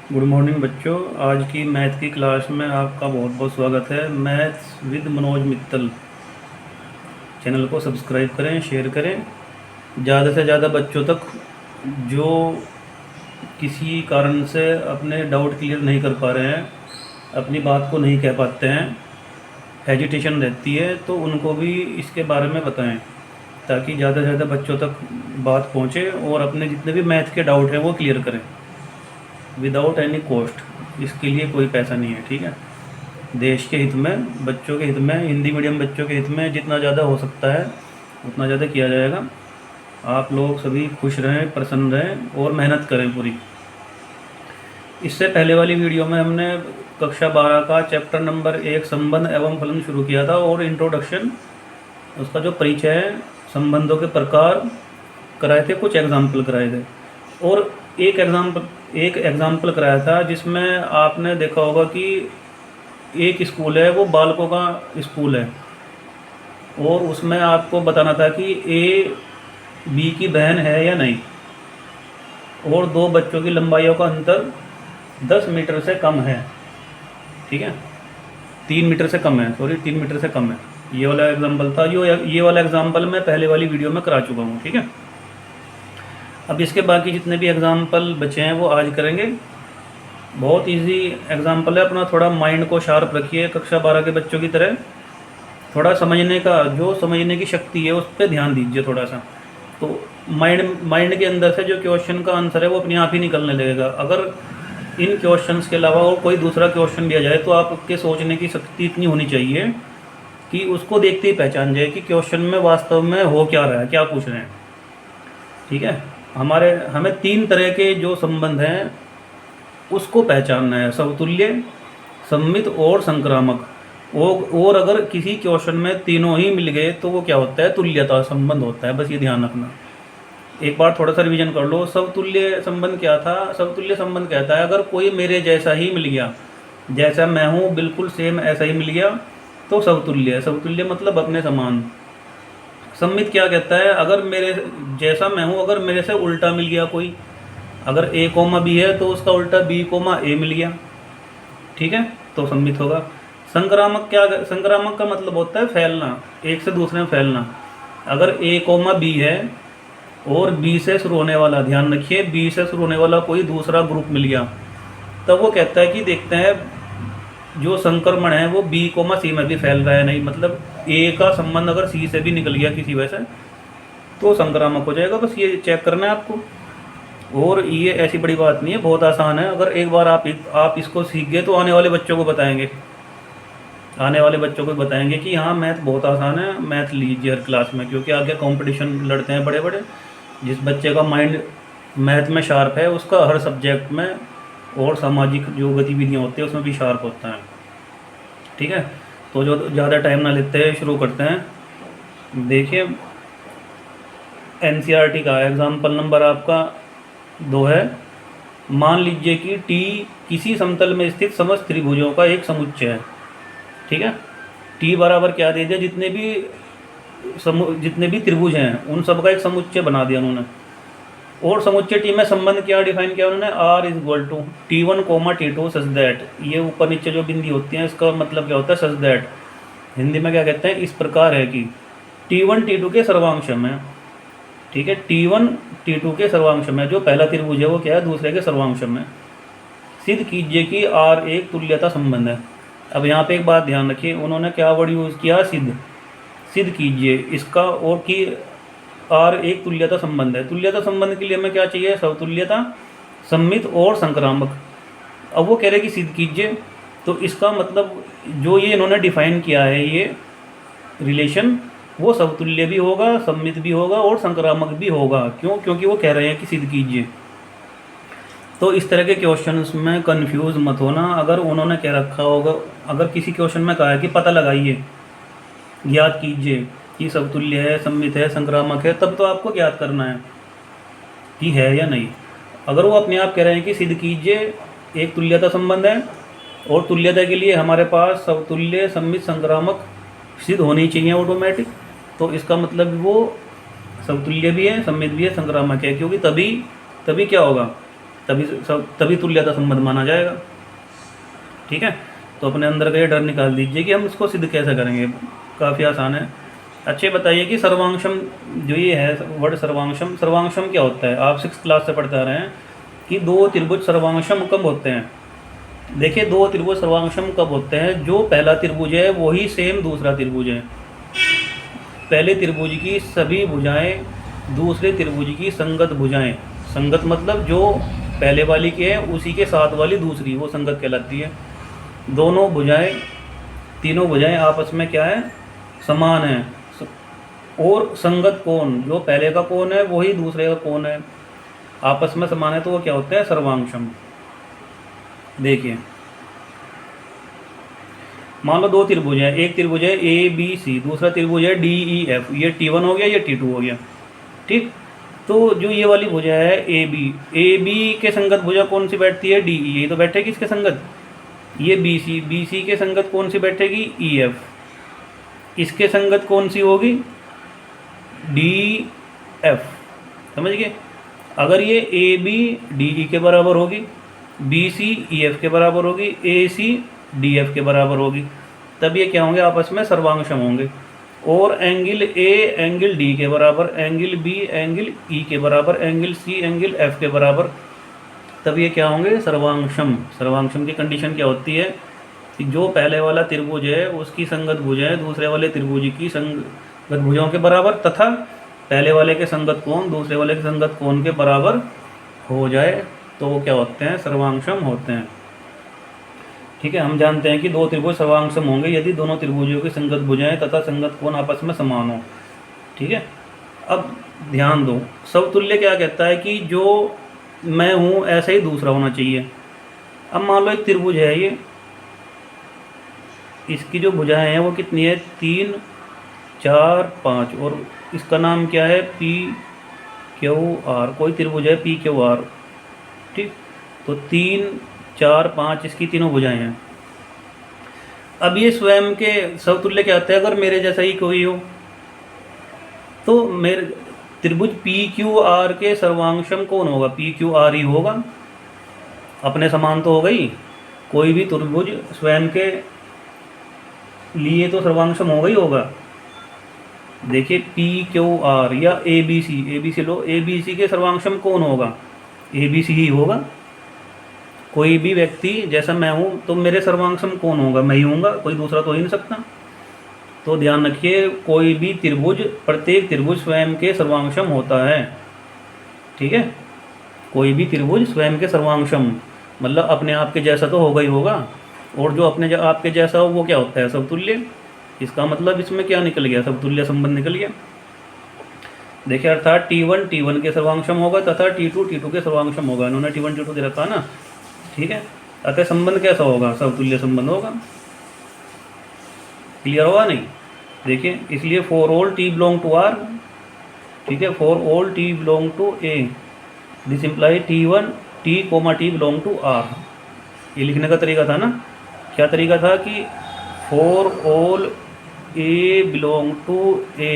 Good morning बच्चों। आज की मैथ की क्लास में आपका बहुत बहुत स्वागत है। Maths with Manoj Mittal channel को सब्सक्राइब करें, शेयर करें ज़्यादा से ज़्यादा बच्चों तक। जो किसी कारण से अपने डाउट क्लियर नहीं कर पा रहे हैं, अपनी बात को नहीं कह पाते हैं, हेजिटेशन रहती है, तो उनको भी इसके बारे में बताएं ताकि ज़्यादा से ज़्यादा बच्चों तक बात पहुँचे और अपने जितने भी मैथ के डाउट हैं वो क्लियर करें विदाउट एनी कॉस्ट। इसके लिए कोई पैसा नहीं है, ठीक है। देश के हित में, बच्चों के हित में, हिंदी मीडियम बच्चों के हित में जितना ज़्यादा हो सकता है उतना ज़्यादा किया जाएगा। आप लोग सभी खुश रहें, प्रसन्न रहें और मेहनत करें पूरी। इससे पहले वाली वीडियो में हमने कक्षा 12 का चैप्टर नंबर 1 संबंध एवं फलन शुरू किया था और इंट्रोडक्शन, उसका जो परिचय है, संबंधों के प्रकार कराए थे, कुछ एग्जाम्पल कराए थे और एक एग्जाम्पल कराया था जिसमें आपने देखा होगा कि एक स्कूल है, वो बालकों का स्कूल है और उसमें आपको बताना था कि ए बी की बहन है या नहीं, और दो बच्चों की लंबाइयों का अंतर 10 मीटर से कम है, ठीक है। 3 मीटर से कम है, सॉरी 3 मीटर से कम है। ये वाला एग्जाम्पल था, जो ये वाला एग्जाम्पल मैं पहले वाली वीडियो में करा चुका हूँ, ठीक है। अब इसके बाकी जितने भी एग्जाम्पल बचे हैं वो आज करेंगे। बहुत इजी एग्जाम्पल है, अपना थोड़ा माइंड को शार्प रखिए, कक्षा 12 के बच्चों की तरह थोड़ा समझने का, जो समझने की शक्ति है उस पर ध्यान दीजिए थोड़ा सा। तो माइंड के अंदर से जो क्वेश्चन का आंसर है वो अपने आप ही निकलने लगेगा। अगर इन क्वेश्चंस के अलावा और कोई दूसरा क्वेश्चन दिया जाए तो आपके सोचने की शक्ति इतनी होनी चाहिए कि उसको देखते ही पहचान जाए कि क्वेश्चन में वास्तव में हो क्या रहा है, क्या पूछ रहे हैं, ठीक है। हमें 3 तरह के जो संबंध हैं उसको पहचानना है, समतुल्य, सममित और संक्रामक। और अगर किसी क्वेश्चन में तीनों ही मिल गए तो वो क्या होता है, तुल्यता संबंध होता है। बस ये ध्यान रखना। एक बार थोड़ा सा रिवीजन कर लो। समतुल्य संबंध क्या था? समतुल्य संबंध कहता है अगर कोई मेरे जैसा ही मिल गया, जैसा मैं हूँ बिल्कुल सेम ऐसा ही मिल गया तो समतुल्य है। समतुल्य मतलब अपने समान। सम्मित क्या कहता है? अगर मेरे जैसा मैं हूँ, अगर मेरे से उल्टा मिल गया कोई, अगर ए कोमा बी है तो उसका उल्टा बी कोमा ए मिल गया, ठीक है, तो सम्मित होगा। संक्रामक का मतलब होता है फैलना, एक से दूसरे में फैलना। अगर ए कोमा बी है और बी से शुरू होने वाला, ध्यान रखिए, बी से शुरू होने वाला कोई दूसरा ग्रुप मिल गया, तब वो कहता है कि देखते हैं जो संक्रमण है वो बी कोमा सी में भी फैल रहा है नहीं। मतलब ए का संबंध अगर सी से भी निकल गया किसी वजह से तो संक्रामक हो जाएगा। बस ये चेक करना है आपको, और ये ऐसी बड़ी बात नहीं है, बहुत आसान है। अगर एक बार आप इसको सीख गए तो आने वाले बच्चों को बताएंगे, कि हाँ मैथ बहुत आसान है, मैथ लीजिए हर क्लास में, क्योंकि आगे कंपटीशन लड़ते हैं बड़े बड़े। जिस बच्चे का माइंड मैथ में शार्प है उसका हर सब्जेक्ट में और सामाजिक जो गतिविधियाँ होती है उसमें भी शार्प होता है, ठीक है। तो जो ज़्यादा टाइम ना लेते हैं, शुरू करते हैं। देखिए एनसीईआरटी का एग्जाम्पल नंबर आपका 2 है। मान लीजिए कि टी किसी समतल में स्थित समस्त त्रिभुजों का एक समुच्चय है, ठीक है। टी बराबर क्या दे दिया, जितने भी त्रिभुज हैं उन सब का एक समुच्चय बना दिया उन्होंने। और समुच्चय टी में संबंध क्या डिफाइन किया उन्होंने, R is equal to T1 comma T2 such that. ये ऊपर नीचे जो बिंदी होती हैं इसका मतलब क्या होता है, सच दैट। हिंदी में क्या कहते हैं, इस प्रकार है कि T1 T2 के सर्वांश में, ठीक है, T1 T2 के सर्वांश में जो पहला त्रिभुज है वो क्या है, दूसरे के सर्वांश में। सिद्ध कीजिए कि आर एक तुल्यता संबंध है। अब यहाँ पे एक बात ध्यान रखिए, उन्होंने क्या वर्ड यूज़ किया, सिद्ध कीजिए इसका, और कि आर एक तुल्यता संबंध है। तुल्यता संबंध के लिए हमें क्या चाहिए, समतुल्यता, सम्मित और संक्रामक। अब वो कह रहे कि सिद्ध कीजिए, तो इसका मतलब जो ये इन्होंने डिफाइन किया है ये रिलेशन, वो समतुल्य भी होगा, सम्मित भी होगा और संक्रामक भी होगा। क्यों? क्योंकि वो कह रहे हैं कि सिद्ध कीजिए। तो इस तरह के क्वेश्चंस में कंफ्यूज मत होना। अगर उन्होंने कह रखा होगा, अगर किसी क्वेश्चन में कहा है कि पता लगाइए, ज्ञात कीजिए कि समतुल्य है, सम्मित है, संक्रामक है, तब तो आपको ज्ञात करना है कि है या नहीं। अगर वो अपने आप कह रहे हैं कि सिद्ध कीजिए एक तुल्यता संबंध है और तुल्यता के लिए हमारे पास समतुल्य, सम्मित, संक्रामक सिद्ध होनी चाहिए ऑटोमेटिक, तो इसका मतलब वो समतुल्य भी है, सम्मित भी है, संक्रामक है, क्योंकि तभी क्या होगा, तभी तुल्यता संबंध माना जाएगा। ठीक है, तो अपने अंदर का ये डर निकाल दीजिए कि हम इसको सिद्ध कैसे करेंगे, काफ़ी आसान है। अच्छे बताइए कि सर्वांशम जो ये है वर्ड सर्वांशम, सर्वांशम क्या होता है? आप 6th क्लास से पढ़ते आ रहे हैं कि दो त्रिभुज सर्वांशम कब होते हैं। देखिए, दो त्रिभुज सर्वांशम कब होते हैं? जो पहला त्रिभुज है वही सेम दूसरा त्रिभुज है। पहले त्रिभुज की सभी भुजाएं दूसरे त्रिभुज की संगत भुजाएं, संगत मतलब जो पहले वाली की है उसी के साथ वाली दूसरी, वो संगत कहलाती है। दोनों भुजाएं, तीनों भुजाएं आपस में क्या है? समान है। और संगत कोण, जो पहले का कोण है वही दूसरे का कोण है, आपस में समान है, तो वो क्या होता है? सर्वांशम। देखिए, मान लो दो त्रिभुज है, एक त्रिभुज है ए बी सी, दूसरा त्रिभुज है डी ई एफ। ये T1 हो गया, ये T2 हो गया। ठीक, तो जो ये वाली भुजा है ए बी के संगत भुजा कौन सी बैठती है? D E. ये तो बैठेगी इसके संगत। ये बी सी के संगत कौन सी बैठेगी? E F. इसके संगत कौन सी होगी? D F. समझ गए? अगर ये ए बी डी ई के बराबर होगी, बी सी ई एफ के बराबर होगी, ए सी डी एफ के बराबर होगी, तब ये क्या होंगे? आपस में सर्वांशम होंगे। और एंगल ए एंगल डी के बराबर, एंगल बी एंगल ई के बराबर, एंगल सी एंगल एफ के बराबर, तब ये क्या होंगे? सर्वांशम। सर्वांशम की कंडीशन क्या होती है कि जो पहले वाला त्रिभुज है उसकी संगत भुजाएं दूसरे वाले त्रिभुज की संगत भुजाओं के बराबर, तथा पहले वाले के संगत कोण दूसरे वाले के संगत कोण के बराबर हो जाए, तो वो क्या होते हैं? सर्वांशम होते हैं। ठीक है, हम जानते हैं कि दो त्रिभुज सर्वांशम होंगे यदि दोनों त्रिभुजों की संगत भुजाएं तथा संगत कोण आपस में समान हो। ठीक है, अब ध्यान दो, समतुल्य क्या कहता है कि जो मैं हूँ ऐसा ही दूसरा होना चाहिए। अब मान लो एक त्रिभुज है, ये इसकी जो भुजाएं हैं वो कितनी है? 3 4 5, और इसका नाम क्या है? P Q R. कोई त्रिभुज है पी क्यू आर। ठीक, तो 3 4 5 इसकी तीनों भुजाएं हैं। अब ये स्वयं के समतुल्य क्या होता है? अगर मेरे जैसा ही कोई हो तो मेरे त्रिभुज पी क्यू आर के सर्वांशम कौन होगा? पी क्यू आर ही होगा। अपने समान तो होगा ही, कोई भी त्रिभुज स्वयं के लिए तो सर्वांशम होगा ही होगा। देखिए, पी क्यू आर या A B C low, A B C के सर्वांशम कौन होगा? ए बी सी ही होगा। कोई भी व्यक्ति जैसा मैं हूँ तो मेरे सर्वांशम कौन होगा? मैं ही होऊंगा, कोई दूसरा तो हो ही नहीं सकता। तो ध्यान रखिए, कोई भी त्रिभुज, प्रत्येक त्रिभुज स्वयं के सर्वांशम होता है। ठीक है, कोई भी त्रिभुज स्वयं के सर्वांशम मतलब अपने आप के जैसा तो होगा ही होगा, और जो अपने आपके जैसा हो वो क्या होता है? समतुल्य। इसका मतलब इसमें क्या निकल गया? समतुल्य संबंध निकल गया। देखिए, अर्थात T1 के सर्वांशम होगा तथा T2 के सर्वांशम होगा। इन्होंने T1 T2 दे रखा ना। ठीक है, अतः संबंध कैसा होगा? समतुल्य संबंध होगा। क्लियर होगा नहीं? देखिए, इसलिए for all T belong to R, ठीक है, for all T belong to A, this imply T1 T, T belong to R। ये लिखने का तरीका था ना। क्या तरीका था कि for all A belong to A,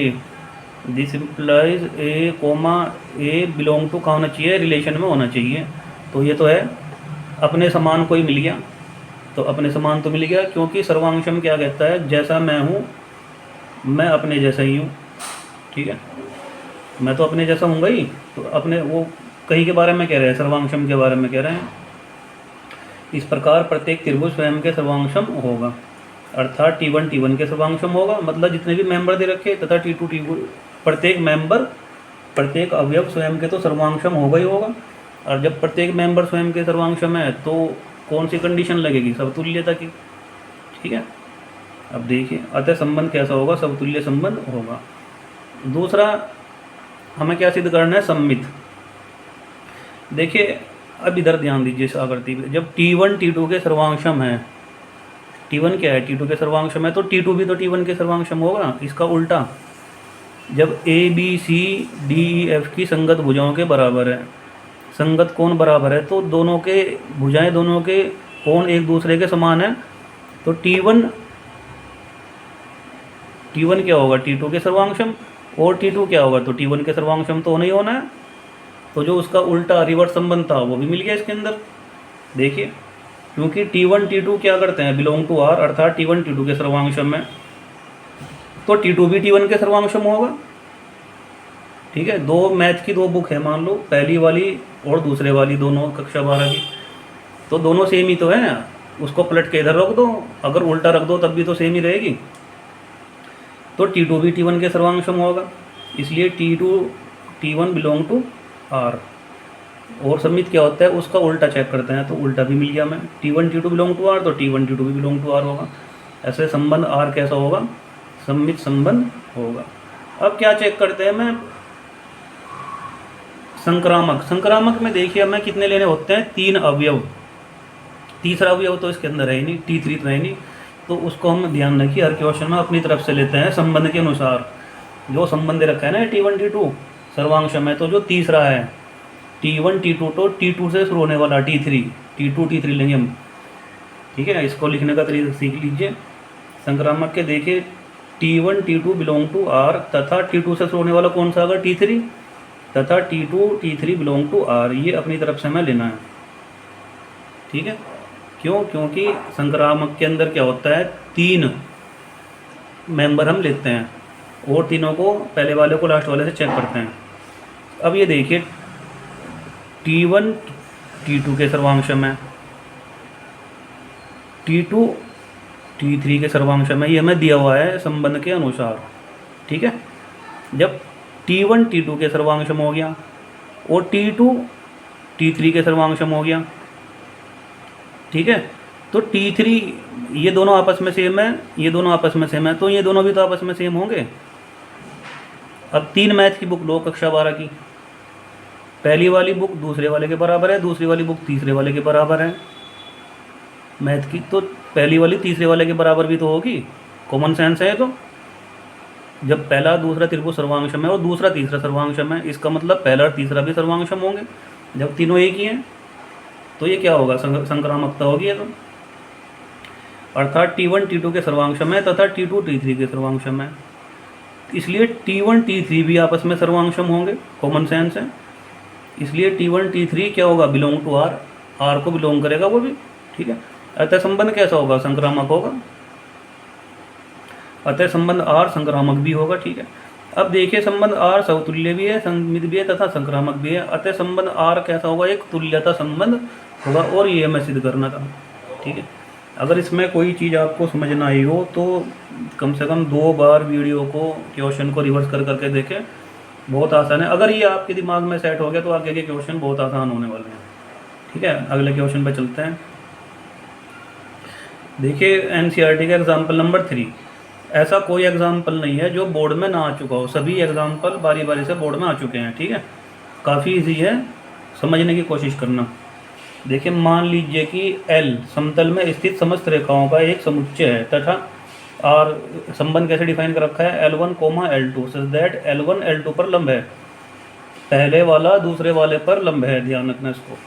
this implies A belong to कहाँ होना चाहिए? रिलेशन में होना चाहिए। तो ये तो है, अपने समान कोई मिल गया, तो अपने समान तो मिल गया, क्योंकि सर्वांशम क्या कहता है? जैसा मैं हूँ मैं अपने जैसा ही हूँ। ठीक है, मैं तो अपने जैसा हूँगा ही, तो अपने वो कहीं के बारे में कह रहे हैं? सर्वांशम के बारे में कह रहे हैं। इस प्रकार प्रत्येक त्रिभुज स्वयं के सर्वांशम होगा, अर्थात T1 के सर्वांशम होगा, मतलब जितने भी मेंबर दे रखे, तथा T2 प्रत्येक मेंबर, प्रत्येक अवयव स्वयं के तो सर्वांशम होगा ही होगा। और जब प्रत्येक मेंबर स्वयं के सर्वांशम है तो कौन सी कंडीशन लगेगी? समतुल्यता की। ठीक है, अब देखिए, अतः संबंध कैसा होगा? समतुल्य संबंध होगा। दूसरा हमें क्या सिद्ध करना है? सममित। देखिए, अब इधर ध्यान दीजिए इस आकृति पे। जब T1 T2 के सर्वांशम है, T1 क्या है? T2 के सर्वांशम है, तो T2 भी तो T1 के सर्वांशम होगा। इसका उल्टा, जब A B C D E F की संगत भुजाओं के बराबर है, संगत कोण बराबर है, तो दोनों के भुजाएं, दोनों के कोण एक दूसरे के समान है, तो T1 क्या होगा? T2 के सर्वांशम, और T2 क्या होगा? तो T1 के सर्वांशम तो होना ही होना है। तो जो उसका उल्टा रिवर्स संबंध था वो भी मिल गया इसके अंदर। देखिए, क्योंकि T1 T2 क्या करते हैं, बिलोंग टू R, अर्थात T1 T2 के सर्वांशम में, तो T2 भी T1 के सर्वांशम होगा। ठीक है, दो मैथ की दो बुक है मान लो, पहली वाली और दूसरे वाली, दोनों कक्षा 12 की, तो दोनों सेम ही तो है। उसको पलट के इधर रख दो, अगर उल्टा रख दो तब भी तो सेम ही रहेगी। तो T2 भी T1 के सर्वांशम होगा, इसलिए T2 T1 belong to R। और समित क्या होता है, उसका उल्टा चेक करते हैं, तो उल्टा भी मिल गया मैं, T1 T2 belong to R, तो T1 T2 भी बिलोंग टू R होगा। ऐसे संबंध R कैसा होगा, सम्मित संबंध होगा। अब क्या चेक करते हैं मैं, संक्रामक। संक्रामक में देखिए हमें कितने लेने होते हैं, 3 अवयव। तीसरा अवयव तो इसके अंदर है ही नहीं, T3 तो है नहीं, तो उसको हम ध्यान रखिए हर क्वेश्चन में अपनी तरफ से लेते हैं संबंध के अनुसार। जो संबंध रखा है ना T1 T2 सर्वांशम है, तो जो तीसरा है T1 T2 तो T2 से शुरू होने वाला T3, T2 T3 लेंगे हम। ठीक है, इसको लिखने का तरीका सीख लीजिए। संक्रामक के देखिए, T1 T2 belong to R, तथा T2 से शुरू होने वाला कौन सा होगा, T3, तथा T2 T3 belong to R, ये अपनी तरफ से हमें लेना है। ठीक है, क्यों, क्योंकि संक्रामक के अंदर क्या होता है, 3 मेंबर हम लेते हैं और तीनों को, पहले वाले को लास्ट वाले से चेक करते हैं। अब ये देखिए, T1 T2 के सर्वांशम है, T2 T3 के सर्वांशम है, ये हमें दिया हुआ है संबंध के अनुसार। ठीक है, जब T1 T2 के सर्वांशम हो गया और T2 T3 के सर्वांशम हो गया, ठीक है, तो T3, ये दोनों आपस में सेम है, ये दोनों आपस में सेम है, तो ये दोनों भी तो आपस में सेम होंगे। अब 3 मैथ की बुक लो कक्षा 12 की, पहली वाली बुक दूसरे वाले के बराबर है, दूसरी वाली बुक तीसरे वाले के बराबर है मैथ की, तो पहली वाली तीसरे वाले के बराबर भी तो होगी, कॉमन सेंस है। तो जब पहला दूसरा त्रिभुज सर्वांशम है और दूसरा तीसरा सर्वांशम है, इसका मतलब पहला और तीसरा भी सर्वांशम होंगे। जब तीनों एक ही हैं तो ये क्या होगा, संक्रामकता होगी ये तो, अर्थात T1 T2 के सर्वांशम है तथा T2 T3 के सर्वांशम है, इसलिए T1 T3 भी आपस में सर्वांशम होंगे, कॉमन सेंस है। इसलिए T1 T3 क्या होगा, बिलोंग टू R, R को बिलोंग करेगा वो भी। ठीक है, अतः संबंध कैसा होगा, संक्रामक होगा, अतः संबंध R संक्रामक भी होगा। ठीक है, अब देखिए संबंध R समतुल्य भी है, संमित भी है तथा संक्रामक भी है, अतः संबंध R कैसा होगा, एक तुल्यता संबंध होगा, और ये हमें सिद्ध करना था। ठीक है, अगर इसमें कोई चीज़ आपको समझ ना आई हो तो कम से कम 2 बार वीडियो को, क्वेश्चन को रिवर्स कर करके देखें, बहुत आसान है। अगर ये आपके दिमाग में सेट हो गया तो आगे के क्वेश्चन बहुत आसान होने वाले हैं। ठीक है, अगले क्वेश्चन पर चलते हैं। देखिए NCERT का एग्जाम्पल नंबर 3, ऐसा कोई एग्जाम्पल नहीं है जो बोर्ड में ना आ चुका हो, सभी एग्जाम्पल बारी बारी से बोर्ड में आ चुके हैं। ठीक है, काफ़ी इजी है, समझने की कोशिश करना। देखिए, मान लीजिए कि L समतल में स्थित समस्त रेखाओं का एक समुच्चय है तथा R संबंध कैसे डिफाइन कर रखा है, L1, L2 such that L1 L2 पर लंब है, पहले वाला दूसरे वाले पर लंब है, ध्यान रखना इसको,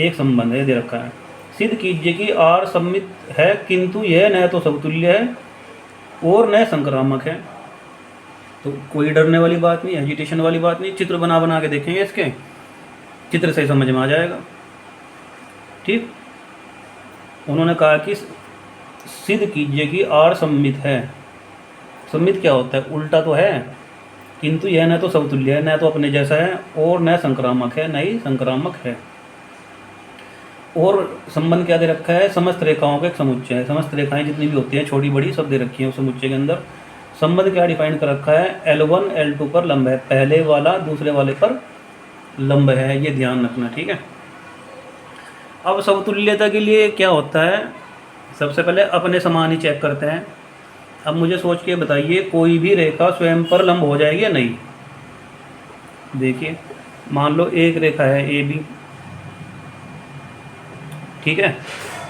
एक संबंध है दे रखा है। सिद्ध कीजिए कि R सममित है किंतु यह न तो समतुल्य है और न संक्रामक है। तो कोई डरने वाली बात नहीं, हेजिटेशन वाली बात नहीं, चित्र बना बना के देखेंगे, इसके चित्र से समझ में आ जाएगा। ठीक, उन्होंने कहा कि सिद्ध कीजिए कि R सममित है। सममित क्या होता है, उल्टा तो है, किंतु यह न तो समतुल्य है, न तो अपने जैसा है, और न संक्रामक है, न ही संक्रामक है। और संबंध क्या दे रखा है, समस्त रेखाओं का एक समुच्चय है, समस्त रेखाएं जितनी भी होती हैं छोटी बड़ी सब दे रखी हैं उस समुच्चय के अंदर। संबंध क्या डिफाइन कर रखा है, L1 L2 पर लंब है, पहले वाला दूसरे वाले पर लंब है, ये ध्यान रखना। ठीक है, अब समतुल्यता के लिए क्या होता है, सबसे पहले अपने समान ही चेक करते हैं। अब मुझे सोच के बताइए, कोई भी रेखा स्वयं पर लंब हो जाएगी या नहीं। देखिए, मान लो एक रेखा है AB, ठीक है,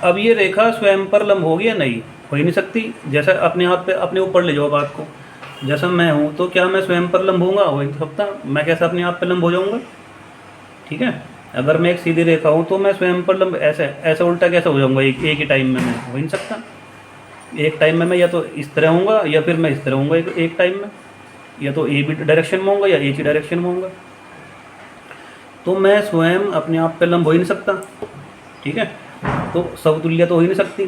अब ये रेखा स्वयं पर लंब होगी या नहीं, हो ही नहीं सकती। जैसा अपने आप पे, अपने ऊपर ले जाओ बात को, जैसा मैं हूँ तो क्या मैं स्वयं पर लंब होऊंगा, हो ही नहीं सकता। मैं कैसे अपने आप पे लंब हो जाऊँगा। ठीक है, अगर मैं एक सीधी रेखा हूँ तो मैं स्वयं पर लंब ऐसे ऐसे उल्टा कैसे हो जाऊँगा एक ही टाइम में, मैं हो ही नहीं सकता। एक टाइम में मैं या तो इस तरह होऊंगा या फिर मैं इस तरह होऊंगा एक टाइम में, या तो ए बी डायरेक्शन में होऊंगा या एक ही डायरेक्शन में होऊंगा। तो मैं स्वयं अपने आप पे लंब हो ही नहीं सकता, ठीक है। तो समतुल्य तो हो ही नहीं सकती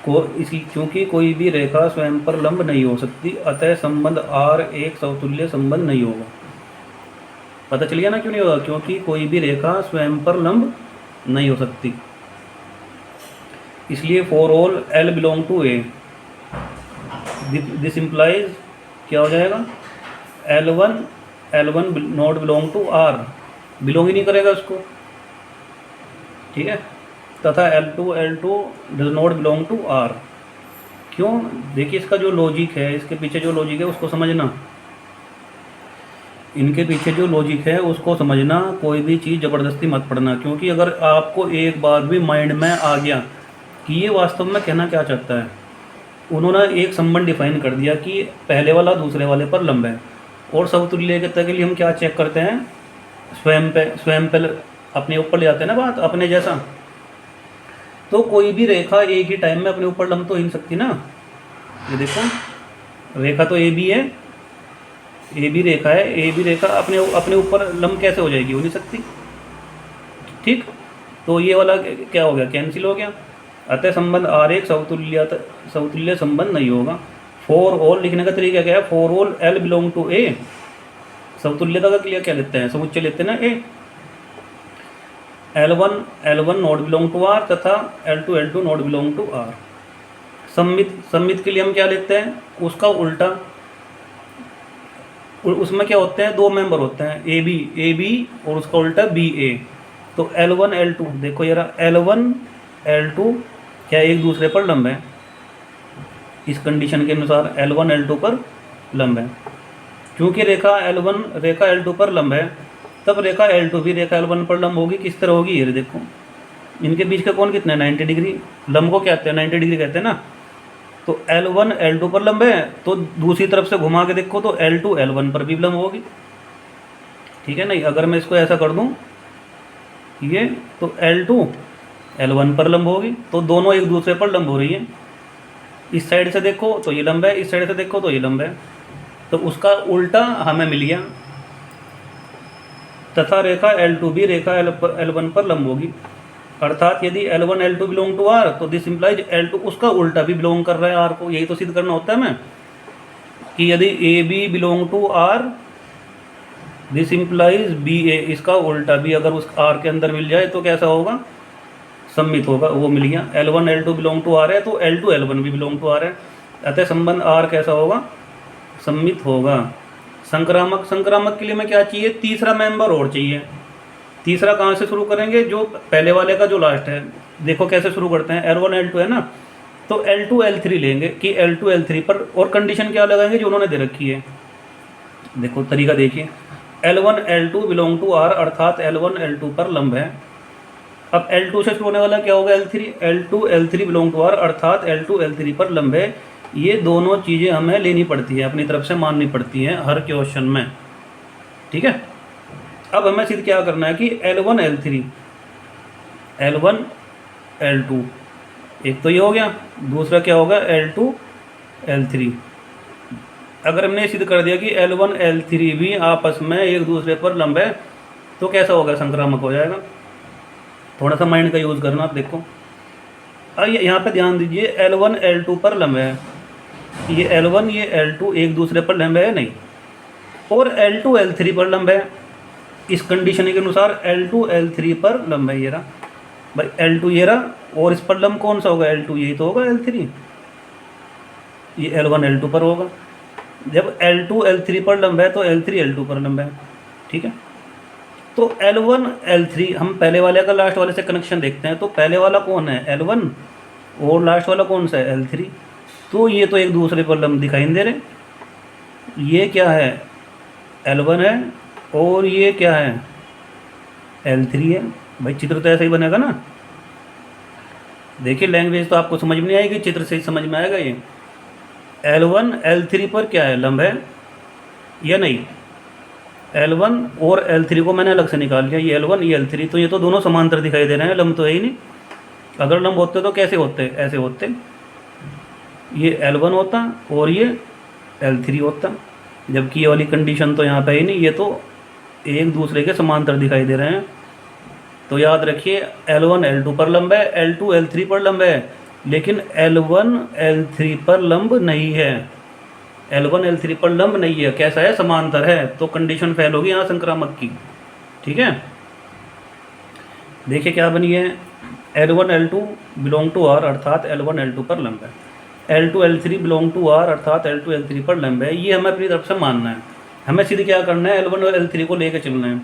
को इसी, क्योंकि कोई भी रेखा स्वयं पर लंब नहीं हो सकती, अतः संबंध R एक समतुल्य संबंध नहीं होगा। पता चल गया ना क्यों नहीं होगा? क्योंकि कोई भी रेखा स्वयं पर लंब नहीं हो सकती। इसलिए for all L belong to A, this implies क्या हो जाएगा, L1 not belong to R, belong ही नहीं करेगा उसको, ठीक है। तथा L2 does not belong to R। क्यों? देखिए इसका जो लॉजिक है, इसके पीछे जो लॉजिक है उसको समझना, इनके पीछे जो लॉजिक है उसको समझना, कोई भी चीज़ ज़बरदस्ती मत पढ़ना। क्योंकि अगर आपको एक बार भी माइंड में आ गया कि ये वास्तव में कहना क्या चाहता है, उन्होंने एक संबंध डिफाइन कर दिया कि पहले वाला दूसरे वाले पर लंब है, और समतुल्यता के लिए हम क्या चेक करते हैं, स्वयं पे अपने ऊपर ले आते हैं ना बात, अपने जैसा। तो कोई भी रेखा एक ही टाइम में अपने ऊपर लंब तो ही नहीं सकती ना। ये देखो रेखा तो ए बी है, ए बी रेखा है, ए बी रेखा अपने ऊपर लंब कैसे हो जाएगी, हो नहीं सकती, ठीक। तो ये वाला क्या हो गया, कैंसिल हो गया। अतः संबंध R एक समतुल्य संबंध नहीं होगा। फॉर ऑल लिखने का तरीका क्या है, for all L belong to A, समतुल्यता का क्लियर क्या लेते हैं, समुच्चय लेते हैं ना A। L1 not belong to R तथा L2 not belong to R। सम्मित के लिए हम क्या लेते हैं, उसका उल्टा, उसमें क्या होते हैं, दो मेंबर होते हैं, ए बी और उसका उल्टा BA। तो L1 L2 देखो यार, L1 L2 क्या एक दूसरे पर लंब है, इस कंडीशन के अनुसार L1 L2 पर लंब है। क्योंकि रेखा L2 पर लंब है, तब रेखा L2 भी रेखा L1 पर लंब होगी। किस तरह होगी, ये देखो, इनके बीच का कोण कितना है, 90 डिग्री। लंब को क्या कहते हैं, 90 डिग्री कहते हैं ना। तो L1 L2 पर लंब है, तो दूसरी तरफ से घुमा के देखो तो L2 L1 पर भी लंब होगी, ठीक है। नहीं, अगर मैं इसको ऐसा कर दूं ये, तो L2 L1 पर लंब होगी, तो दोनों एक दूसरे पर लंब हो रही है। इस साइड से देखो तो ये लंब है, इस साइड से देखो तो ये लंब है, तो उसका उल्टा हमें मिल गया। तथा रेखा L2 भी रेखा L1 पर लंब होगी। अर्थात यदि L1 L2 belong to R, तो दिस इम्प्लाइज L2 उसका उल्टा भी बिलोंग कर रहा है R को। यही तो सिद्ध करना होता है हमें कि यदि AB belong to R, this implies BA, इसका उल्टा भी अगर उस R के अंदर मिल जाए तो कैसा होगा, सम्मित होगा। वो मिल गया। L1 L2 belong to R है, तो L2 L1 भी बिलोंग टू R है, अतः संबंध R कैसा होगा, सम्मित होगा। संक्रामक के लिए मैं क्या चाहिए, तीसरा मेंबर और चाहिए। तीसरा कहाँ से शुरू करेंगे, जो पहले वाले का जो लास्ट है। देखो कैसे शुरू करते हैं, L1 L2 है ना, तो L2 L3 लेंगे कि L2 L3 पर, और कंडीशन क्या लगाएंगे जो उन्होंने दे रखी है। देखो तरीका देखिए, L1 L2 belong to R, अर्थात L1 L2 पर लंब है। अब L2 से शुरू होने वाला क्या होगा, L2 L3 belong to R, अर्थात L2 L3 पर लंब है। ये दोनों चीज़ें हमें लेनी पड़ती है, अपनी तरफ से माननी पड़ती हैं हर क्वेश्चन में, ठीक है। अब हमें सिर्फ क्या करना है कि L1 L2, एक तो ये हो गया, दूसरा क्या होगा L2 L3। अगर हमने सिद्ध कर दिया कि L1 L3 भी आपस में एक दूसरे पर लंब है, तो कैसा होगा, संक्रामक हो जाएगा। थोड़ा सा माइंड का यूज़ करना। आप देखो, अब यहाँ पे ध्यान दीजिए, L1 L2 पर लंब है, ये L1 ये L2 एक दूसरे पर लंब है नहीं, और L2 L3 पर लंब है। इस कंडीशन के अनुसार L2 L3 पर लंब है, ये रहा भाई L2 ये रहा, और इस पर लंब कौन सा होगा, L2 यही तो होगा, L3, ये L1 L2 पर होगा। जब L2 L3 पर लंब है तो L3 L2 पर लंब है, ठीक है। तो L1 L3, हम पहले वाले का लास्ट वाले से कनेक्शन देखते हैं। तो पहले वाला कौन है, L1, और लास्ट वाला कौन सा है, L3। तो ये तो एक दूसरे पर लंब दिखाई नहीं दे रहे। ये क्या है, L1 है, और ये क्या है, L3 है। भाई चित्र तो ऐसा ही बनेगा ना। देखिए लैंग्वेज तो आपको समझ में नहीं आएगी, चित्र से ही समझ में आएगा। ये L1 L3 पर क्या है, लंब है या नहीं। L1 और L3 को मैंने अलग से निकाल लिया, ये L1 ये L3, तो ये तो दोनों समांतर दिखाई दे रहे हैं, लंब तो है ही नहीं। अगर लंब होते तो कैसे होते, ऐसे होते, ये L1 होता और ये L3 होता, जबकि ये वाली कंडीशन तो यहाँ पे ही नहीं, ये तो एक दूसरे के समांतर दिखाई दे रहे हैं। तो याद रखिए L1 L2 पर लंब है, L2 L3 पर लंब है, लेकिन L1 L3 पर लंब नहीं है। L1 L3 पर लंब नहीं है, कैसा है, समांतर है। तो कंडीशन फेल होगी यहाँ संक्रामक की। ठीक है, देखिए क्या बनी है, L1 L2 belong to R अर्थात L1 L2 पर लंब है, L2 L3 belong to R अर्थात L2 L3 पर लंब है। ये हमें अपनी तरफ से मानना है। हमें सीधे क्या करना है, L1 और L3 को लेकर चलना है।